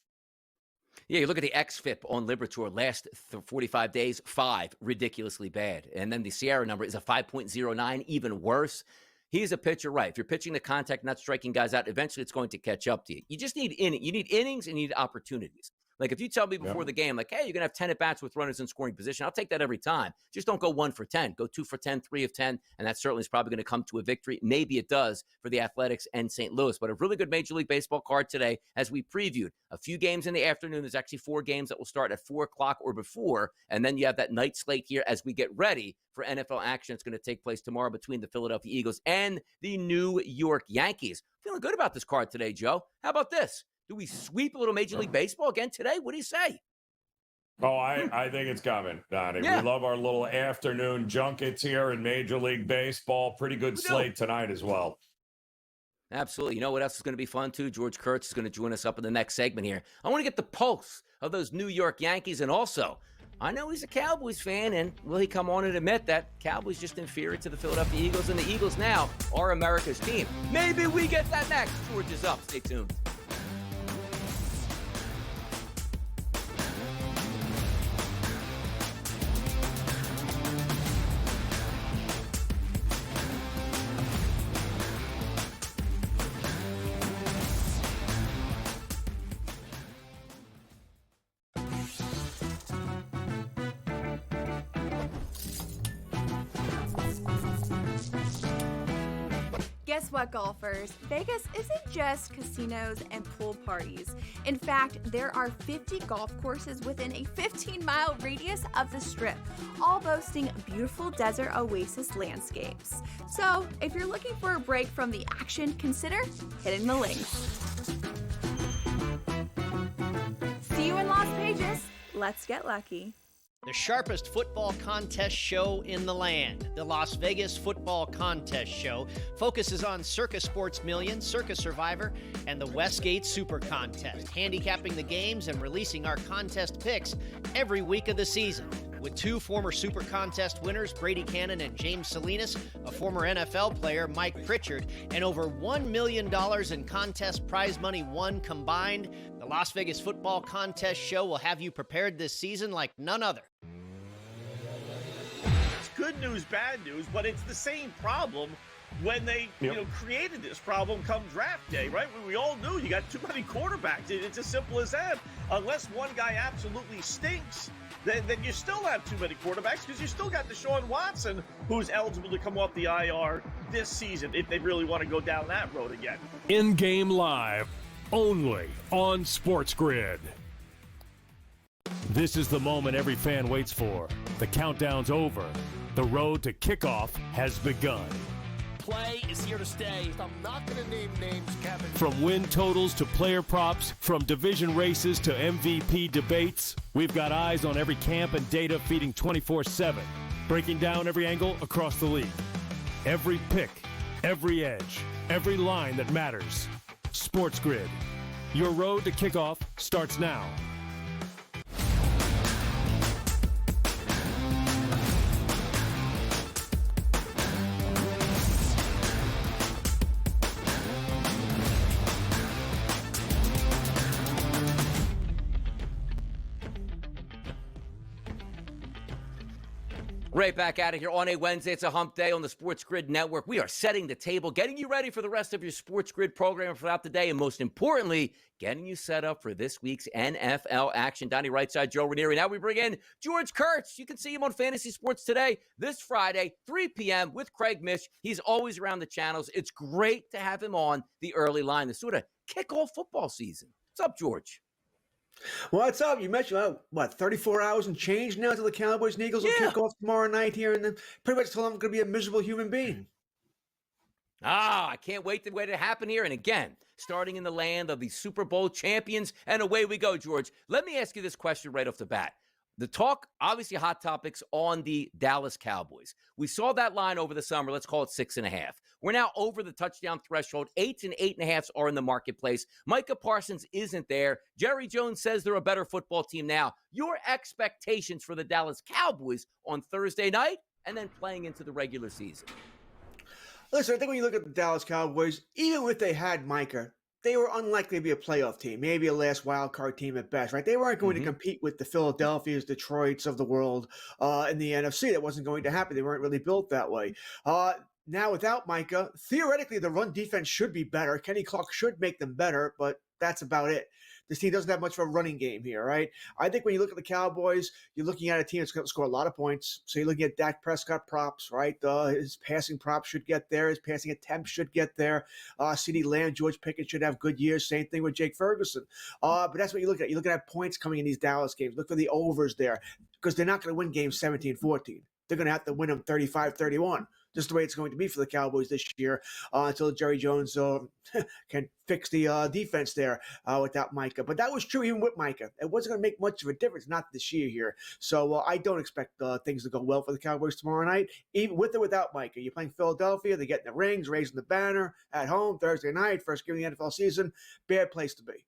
Yeah, you look at the xFIP on Liberatore last 45 days, 5, ridiculously bad. And then the Sierra number is a 5.09, even worse. He's a pitcher, right? If you're pitching the contact, not striking guys out, eventually it's going to catch up to you. You just need innings. You need innings and you need opportunities. Like if you tell me before the game, like, hey, you're going to have 10 at-bats with runners in scoring position, I'll take that every time. Just don't go 1 for 10. Go 2 for 10, 3 of 10, and that certainly is probably going to come to a victory. Maybe it does for the Athletics and St. Louis. But a really good Major League Baseball card today, as we previewed. A few games in the afternoon. There's actually 4 games that will start at 4 o'clock or before, and then you have that night slate here as we get ready for NFL action. It's going to take place tomorrow between the Philadelphia Eagles and the New York Yankees. Feeling good about this card today, Joe. How about this? Do we sweep a little Major League Baseball again today? What do you say? Oh, I think it's coming, Donnie. Yeah. We love our little afternoon junkets here in Major League Baseball. Pretty good slate tonight as well. Absolutely. You know what else is going to be fun, too? George Kurtz is going to join us up in the next segment here. I want to get the pulse of those New York Yankees, and also, I know he's a Cowboys fan, and will he come on and admit that Cowboys just inferior to the Philadelphia Eagles, and the Eagles now are America's team? Maybe we get that next. George is up. Stay tuned. Guess what, golfers? Vegas isn't just casinos and pool parties. In fact, there are 50 golf courses within a 15-mile radius of the Strip, all boasting beautiful desert oasis landscapes. So, if you're looking for a break from the action, consider hitting the links. See you in Las Vegas. Let's get lucky. The sharpest football contest show in the land, the Las Vegas Football Contest Show, focuses on Circus Sports Million, Circus Survivor, and the Westgate Super Contest, handicapping the games and releasing our contest picks every week of the season. With 2 former Super Contest winners, Brady Cannon and James Salinas, a former NFL player, Mike Pritchard, and over $1 million in contest prize money won combined, the Las Vegas Football Contest Show will have you prepared this season like none other. It's good news, bad news, but it's the same problem when they created this problem come draft day, right? We all knew you got too many quarterbacks. It's as simple as that. Unless one guy absolutely stinks, then you still have too many quarterbacks because you still got Deshaun Watson, who's eligible to come off the IR this season if they really want to go down that road again. In-game live, only on SportsGrid. This is the moment every fan waits for. The countdown's over. The road to kickoff has begun. Play is here to stay. I'm not going to name names, Kevin. From win totals to player props, from division races to MVP debates, we've got eyes on every camp and data feeding 24/7, breaking down every angle across the league. Every pick, every edge, every line that matters. SportsGrid. Your road to kickoff starts now. Right back at it here on a Wednesday. It's a hump day on the SportsGrid Network. We are setting the table, getting you ready for the rest of your SportsGrid program throughout the day, and most importantly, getting you set up for this week's NFL action. Donnie Rightside, Joe Ranieri. Now we bring in George Kurtz. You can see him on Fantasy Sports Today this Friday, 3 p.m. with Craig Mish. He's always around the channels. It's great to have him on the early line, the sort of kickoff football season. What's up, George? What's up? You mentioned, 34 hours and change now till the Cowboys and Eagles will kick off tomorrow night here, and then pretty much tell them I'm going to be a miserable human being. I can't wait to wait it happen here. And again, starting in the land of the Super Bowl champions, and away we go, George. Let me ask you this question right off the bat. The talk, obviously hot topics on the Dallas Cowboys. We saw that line over the summer. Let's call it 6.5. We're now over the touchdown threshold. 8s and 8.5s are in the marketplace. Micah Parsons isn't there. Jerry Jones says they're a better football team now. Your expectations for the Dallas Cowboys on Thursday night and then playing into the regular season? Listen, I think when you look at the Dallas Cowboys, even if they had Micah, they were unlikely to be a playoff team, maybe a last wild card team at best, right? They weren't going to compete with the Philadelphias, Detroits of the world in the NFC. That wasn't going to happen. They weren't really built that way. Now, without Micah, theoretically, the run defense should be better. Kenny Clark should make them better, but that's about it. This team doesn't have much of a running game here, right? I think when you look at the Cowboys, you're looking at a team that's going to score a lot of points. So you're looking at Dak Prescott props, right? His passing props should get there. His passing attempts should get there. CeeDee Lamb, George Pickens should have good years. Same thing with Jake Ferguson. But that's what you look at. You're looking at points coming in these Dallas games. Look for the overs there because they're not going to win games 17-14. They're going to have to win them 35-31. Just the way it's going to be for the Cowboys this year until Jerry Jones can fix the defense there without Micah. But that was true even with Micah. It wasn't going to make much of a difference, not this year here. So I don't expect things to go well for the Cowboys tomorrow night, even with or without Micah. You're playing Philadelphia. They're getting the rings, raising the banner at home Thursday night, first game of the NFL season. Bad place to be.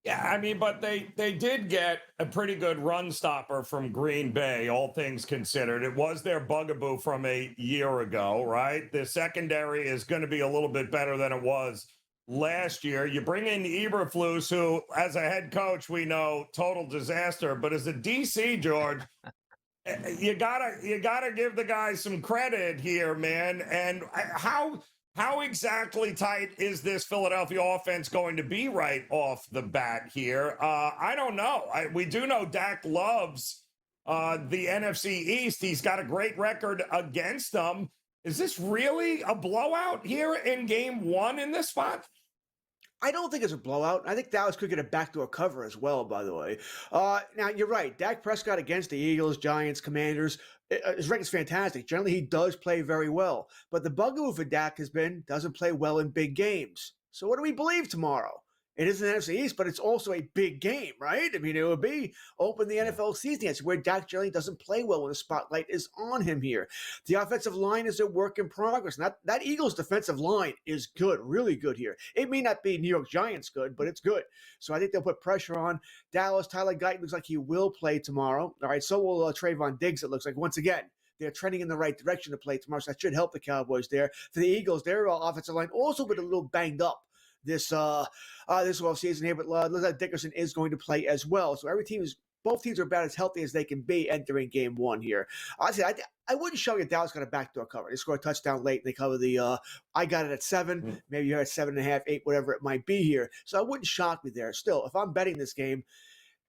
Yeah, I mean, but they did get a pretty good run stopper from Green Bay, all things considered. It was their bugaboo from a year ago, right? The secondary is going to be a little bit better than it was last year. You bring in Eberflus, who, as a head coach, we know, total disaster. But as a DC, George, you gotta give the guy some credit here, man. And how exactly tight is this Philadelphia offense going to be right off the bat here? I don't know. We do know Dak loves the NFC East. He's got a great record against them. Is this really a blowout here in game one in this spot? I don't think it's a blowout. I think Dallas could get a backdoor cover as well, by the way. Now, you're right. Dak Prescott against the Eagles, Giants, Commanders, his record's fantastic. Generally, he does play very well. But the bugaboo for Dak has been doesn't play well in big games. So what do we believe tomorrow? It is an NFC East, but it's also a big game, right? I mean, it would be open the NFL season. It's where Dak generally doesn't play well when the spotlight is on him here. The offensive line is a work in progress. That Eagles defensive line is good, really good here. It may not be New York Giants good, but it's good. So I think they'll put pressure on Dallas. Tyler Guyton looks like he will play tomorrow. All right, so will Trayvon Diggs, it looks like. Once again, they're trending in the right direction to play tomorrow, so that should help the Cowboys there. For the Eagles, their offensive line also been a little banged up this offseason here, but looks like Dickerson is going to play as well. So both teams are about as healthy as they can be entering game one here. Honestly, I wouldn't show you Dallas got a backdoor cover. They score a touchdown late, and they cover the I got it at 7. Maybe you're at 7.5, 8, whatever it might be here. So it wouldn't shock me there. Still, if I'm betting this game,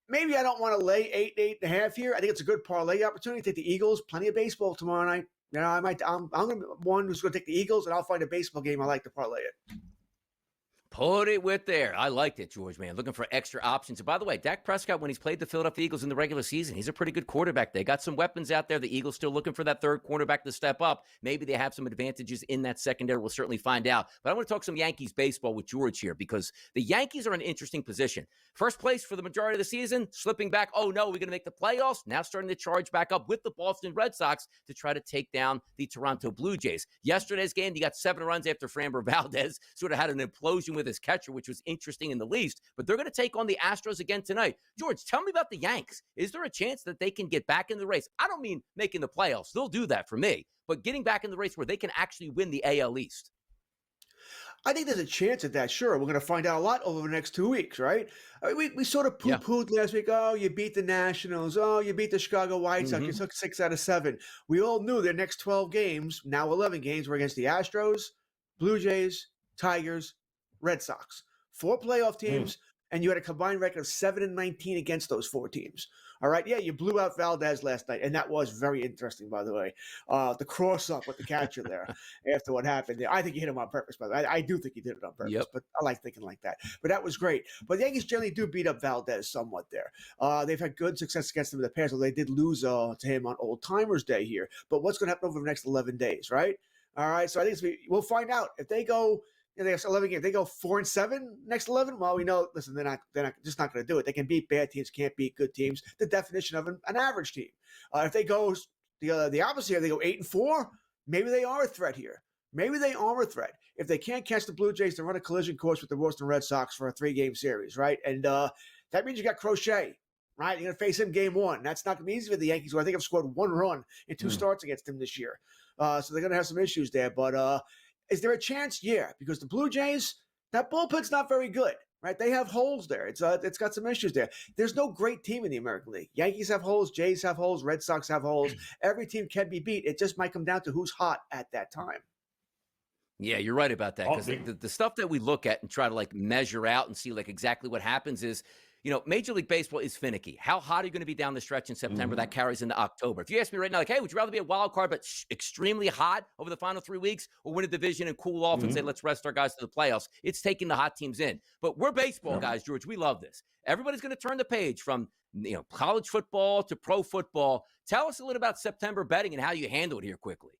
maybe I don't want to lay 8, 8.5 here. I think it's a good parlay opportunity. Take the Eagles. Plenty of baseball tomorrow night. You know, I'm going to be one who's going to take the Eagles, and I'll find a baseball game I like to parlay it. Put it with there. I liked it, George, man. Looking for extra options. And by the way, Dak Prescott, when he's played the Philadelphia Eagles in the regular season, he's a pretty good quarterback. They got some weapons out there. The Eagles still looking for that third quarterback to step up. Maybe they have some advantages in that secondary. We'll certainly find out. But I want to talk some Yankees baseball with George here because the Yankees are in an interesting position. First place for the majority of the season, slipping back. Oh, no, we're going to make the playoffs. Now starting to charge back up with the Boston Red Sox to try to take down the Toronto Blue Jays. Yesterday's game, you got 7 runs after Framber Valdez sort of had an implosion with his catcher, which was interesting in the least, but they're going to take on the Astros again tonight. George, tell me about the Yanks. Is there a chance that they can get back in the race? I don't mean making the playoffs. They'll do that for me, but getting back in the race where they can actually win the AL East. I think there's a chance at that. Sure, we're going to find out a lot over the next 2 weeks, right? I mean, we sort of poo-pooed last week. Oh, you beat the Nationals. Oh, you beat the Chicago White Sox. You took 6 out of 7. We all knew their next 12 games, now 11 games, were against the Astros, Blue Jays, Tigers, Red Sox. 4 playoff teams. and you had a combined record of 7-19 against those 4 teams. All right. Yeah, you blew out Valdez last night, and that was very interesting, by the way. The cross up with the catcher there after what happened there. I think he hit him on purpose, by the way. I do think he did it on purpose, but I like thinking like that. But that was great. But the Yankees generally do beat up Valdez somewhat there. They've had good success against him in the past, although they did lose to him on Old Timers Day here. But what's going to happen over the next 11 days, right? All right. So I think we'll find out if they go. They have 11 games. They go 4-7 next 11. Well, we know. Listen, they're not just not going to do it. They can beat bad teams, can't beat good teams. The definition of an average team. If they go the opposite here, they go 8-4. Maybe they are a threat here. Maybe they are a threat. If they can't catch the Blue Jays, they run a collision course with the Boston Red Sox for a 3-game series, right? And that means you got Crochet, right? You're going to face him game 1. That's not going to be easy for the Yankees, who I think have scored 1 run in 2 starts against him this year. So they're going to have some issues there, but. Is there a chance? Yeah, because the Blue Jays, that bullpen's not very good, right? They have holes there. It's got some issues there. There's no great team in the American League. Yankees have holes, Jays have holes, Red Sox have holes. Every team can be beat. It just might come down to who's hot at that time. Yeah, you're right about that. Because the stuff that we look at and try to like measure out and see like exactly what happens is, you know, Major League Baseball is finicky. How hot are you going to be down the stretch in September? That carries into October. If you ask me right now, like, hey, would you rather be a wild card but extremely hot over the final 3 weeks, or win a division and cool off and say, let's rest our guys to the playoffs? It's taking the hot teams in. But we're baseball guys, George. We love this. Everybody's going to turn the page from college football to pro football. Tell us a little about September betting and how you handle it here quickly.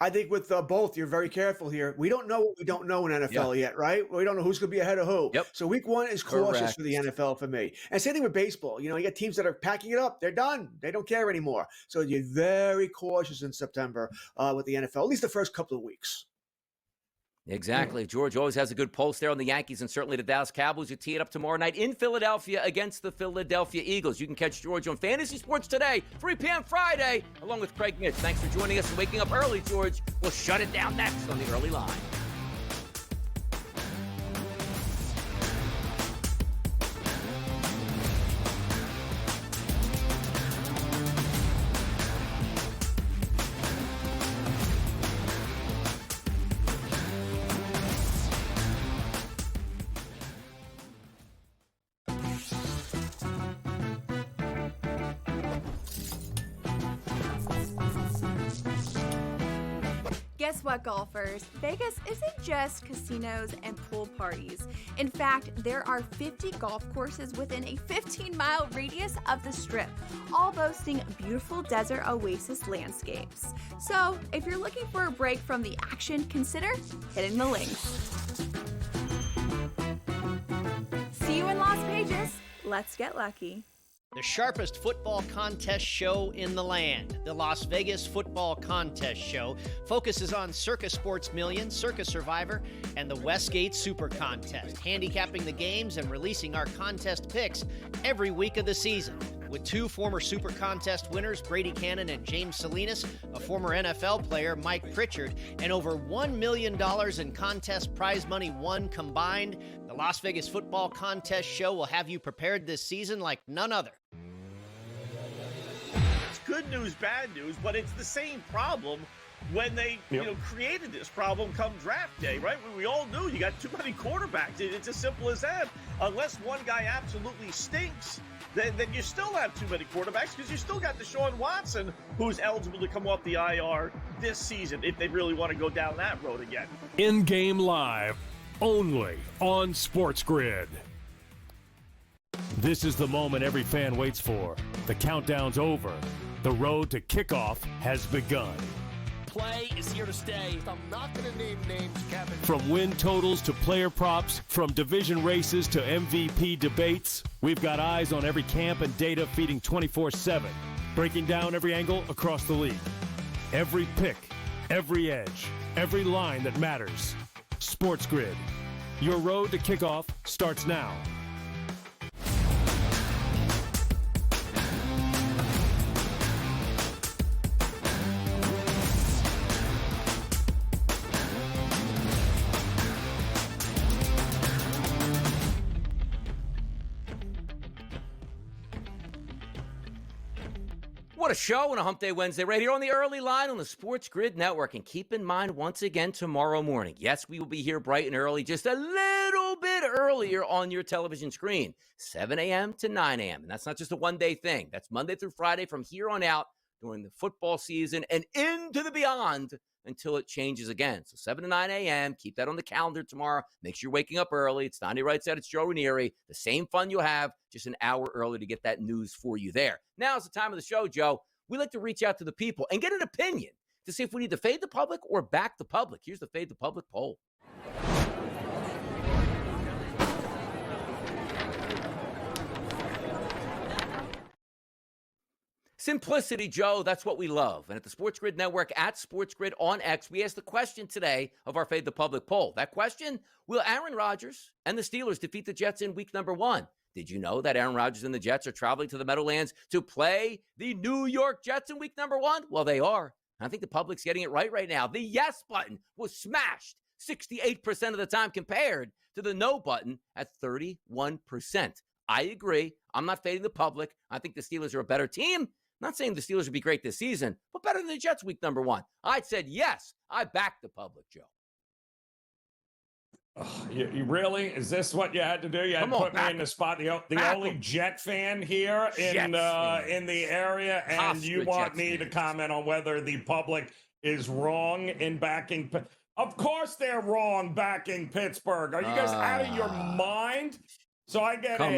I think with both, you're very careful here. We don't know what we don't know in NFL yet, right? We don't know who's going to be ahead of who. So week 1 is cautious for the NFL for me. And same thing with baseball. You got teams that are packing it up. They're done. They don't care anymore. So you're very cautious in September with the NFL, at least the first couple of weeks. Exactly. George always has a good pulse there on the Yankees and certainly the Dallas Cowboys. You tee it up tomorrow night in Philadelphia against the Philadelphia Eagles. You can catch George on Fantasy Sports Today, 3 p.m. Friday, along with Craig Mitch. Thanks for joining us and waking up early, George. We'll shut it down next on the Early Line. Guess what, golfers? Vegas isn't just casinos and pool parties. In fact, there are 50 golf courses within a 15-mile radius of the Strip, all boasting beautiful desert oasis landscapes. So, if you're looking for a break from the action, consider hitting the links. See you in Las Vegas. Let's get lucky. The sharpest football contest show in the land, the Las Vegas Football Contest Show, focuses on Circa Sports Million, Circa Survivor, and the Westgate Super Contest, handicapping the games and releasing our contest picks every week of the season. With 2 former Super Contest winners, Brady Cannon and James Salinas, a former NFL player, Mike Pritchard, and over $1 million in contest prize money won combined, the Las Vegas Football Contest Show will have you prepared this season like none other. It's good news, bad news, but it's the same problem when they created this problem come draft day, right? We all knew you got too many quarterbacks. It's as simple as that. Unless one guy absolutely stinks, then you still have too many quarterbacks because you still got Deshaun Watson, who's eligible to come off the IR this season if they really want to go down that road again. In-game live, only on SportsGrid. This is the moment every fan waits for. The countdown's over. The road to kickoff has begun. Play is here to stay. I'm not going to name names, Kevin. From win totals to player props, from division races to MVP debates, we've got eyes on every camp and data feeding 24/7, breaking down every angle across the league. Every pick, every edge, every line that matters. SportsGrid. Your road to kickoff starts now. What a show on a Hump Day Wednesday right here on the Early Line on the SportsGrid Network. And keep in mind, once again, tomorrow morning, yes, we will be here bright and early, just a little bit earlier on your television screen, 7 a.m. to 9 a.m. And that's not just a one-day thing. That's Monday through Friday from here on out during the football season and into the beyond until it changes again. So 7 to 9 a.m., keep that on the calendar tomorrow. Make sure you're waking up early. It's Donnie Right Side, it's Joe Ranieri. The same fun you'll have, just an hour early to get that news for you there. Now is the time of the show, Joe. We like to reach out to the people and get an opinion to see if we need to fade the public or back the public. Here's the Fade the Public poll. Simplicity, Joe, that's what we love. And at the SportsGrid Network, at SportsGrid on X, we asked the question today of our Fade the Public poll. That question, will Aaron Rodgers and the Steelers defeat the Jets in week number 1? Did you know that Aaron Rodgers and the Jets are traveling to the Meadowlands to play the New York Jets in week number 1? Well, they are. I think the public's getting it right now. The yes button was smashed 68% of the time compared to the no button at 31%. I agree. I'm not fading the public. I think the Steelers are a better team. Not saying the Steelers would be great this season, but better than the Jets week number 1. I said yes. I backed the public, Joe. You really? Is this what you had to do? You had to put me in the spot. The only Jet fan here in the area, and you want me to comment on whether the public is wrong in backing. Of course they're wrong backing Pittsburgh. Are you guys out of your mind? So I get I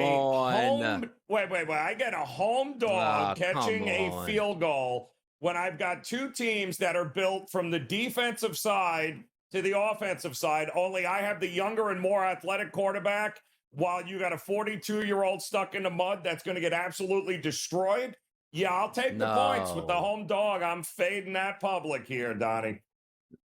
get a home dog catching a field goal when I've got two teams that are built from the defensive side to the offensive side, only I have the younger and more athletic quarterback, while you got a 42-year-old stuck in the mud that's going to get absolutely destroyed. Yeah, I'll take the points with the home dog. I'm fading that public here, Donnie.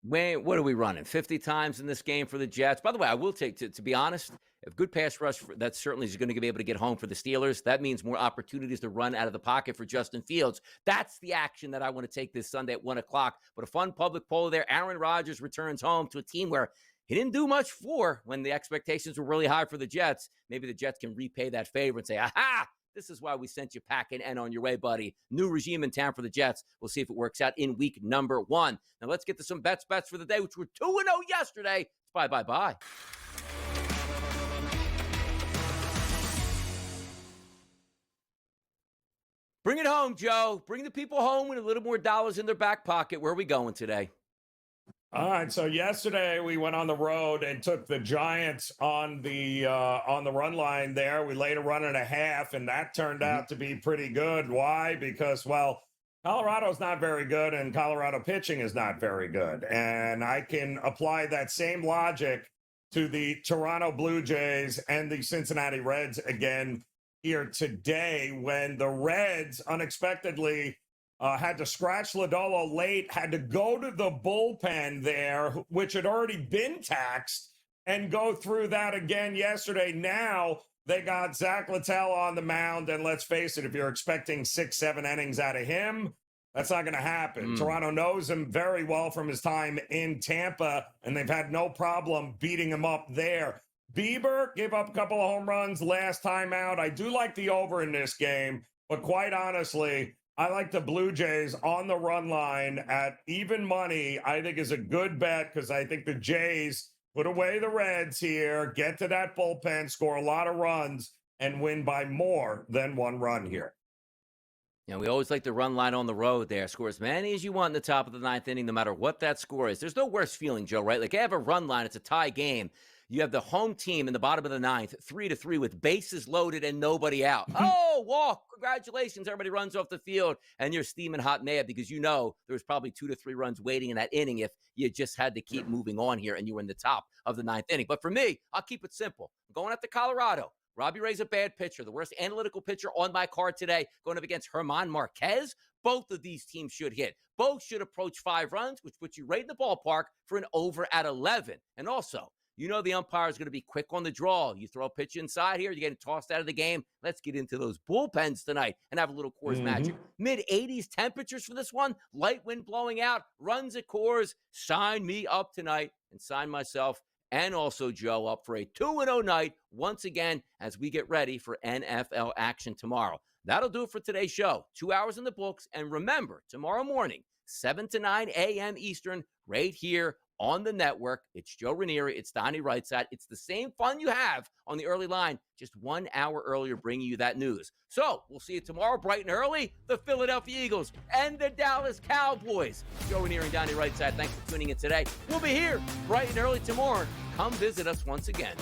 Wait, what are we running? 50 times in this game for the Jets? By the way, I will take, to be honest, if good pass rush, that certainly is going to be able to get home for the Steelers. That means more opportunities to run out of the pocket for Justin Fields. That's the action that I want to take this Sunday at 1 o'clock. But a fun public poll there. Aaron Rodgers returns home to a team where he didn't do much for when the expectations were really high for the Jets. Maybe the Jets can repay that favor and say, aha! This is why we sent you packing and on your way, buddy. New regime in town for the Jets. We'll see if it works out in week number 1. Now let's get to some bets for the day, which were 2-0 yesterday. It's bye. Bring it home, Joe. Bring the people home with a little more dollars in their back pocket. Where are we going today? All right, so yesterday we went on the road and took the Giants on the run line there. We laid a 1.5, and that turned out to be pretty good. Why? Because, well, Colorado's not very good, and Colorado pitching is not very good. And I can apply that same logic to the Toronto Blue Jays and the Cincinnati Reds again here today, when the Reds unexpectedly had to scratch Lodolo late, had to go to the bullpen there, which had already been taxed, and go through that again yesterday. Now they got Zach Littell on the mound, and let's face it, if you're expecting 6-7 innings out of him, that's not going to happen. Toronto knows him very well from his time in Tampa, and they've had no problem beating him up there. Bieber gave up a couple of home runs last time out. I do like the over in this game, but quite honestly, I like the Blue Jays on the run line at even money. I think is a good bet because I think the Jays put away the Reds here, get to that bullpen, score a lot of runs, and win by more than 1 run here. You know, we always like to run line on the road there. Score as many as you want in the top of the 9th inning, no matter what that score is. There's no worse feeling, Joe, right? Like, I have a run line. It's a tie game. You have the home team in the bottom of the 9th, 3-3 with bases loaded and nobody out. Oh, walk. Congratulations. Everybody runs off the field, and you're steaming hot mad because you know there was probably 2 to 3 runs waiting in that inning if you just had to keep moving on here and you were in the top of the 9th inning. But for me, I'll keep it simple. I'm going up to Colorado. Robbie Ray's a bad pitcher, the worst analytical pitcher on my card today, going up against German Marquez. Both of these teams should hit. Both should approach 5 runs, which puts you right in the ballpark for an over at 11. And also, you know the umpire is going to be quick on the draw. You throw a pitch inside here, you're getting tossed out of the game. Let's get into those bullpens tonight and have a little Coors magic. Mid-80s temperatures for this one. Light wind blowing out. Runs at Coors. Sign me up tonight and sign myself and also Joe up for a 2-0 night once again as we get ready for NFL action tomorrow. That'll do it for today's show. 2 hours in the books. And remember, tomorrow morning, 7 to 9 a.m. Eastern, right here on the network. It's Joe Ranieri. It's Donnie Rightside. It's the same fun you have on the early line, just 1 hour earlier, bringing you that news. So we'll see you tomorrow, bright and early. The Philadelphia Eagles and the Dallas Cowboys. Joe Ranieri and Donnie Rightside, thanks for tuning in today. We'll be here bright and early tomorrow. Come visit us once again.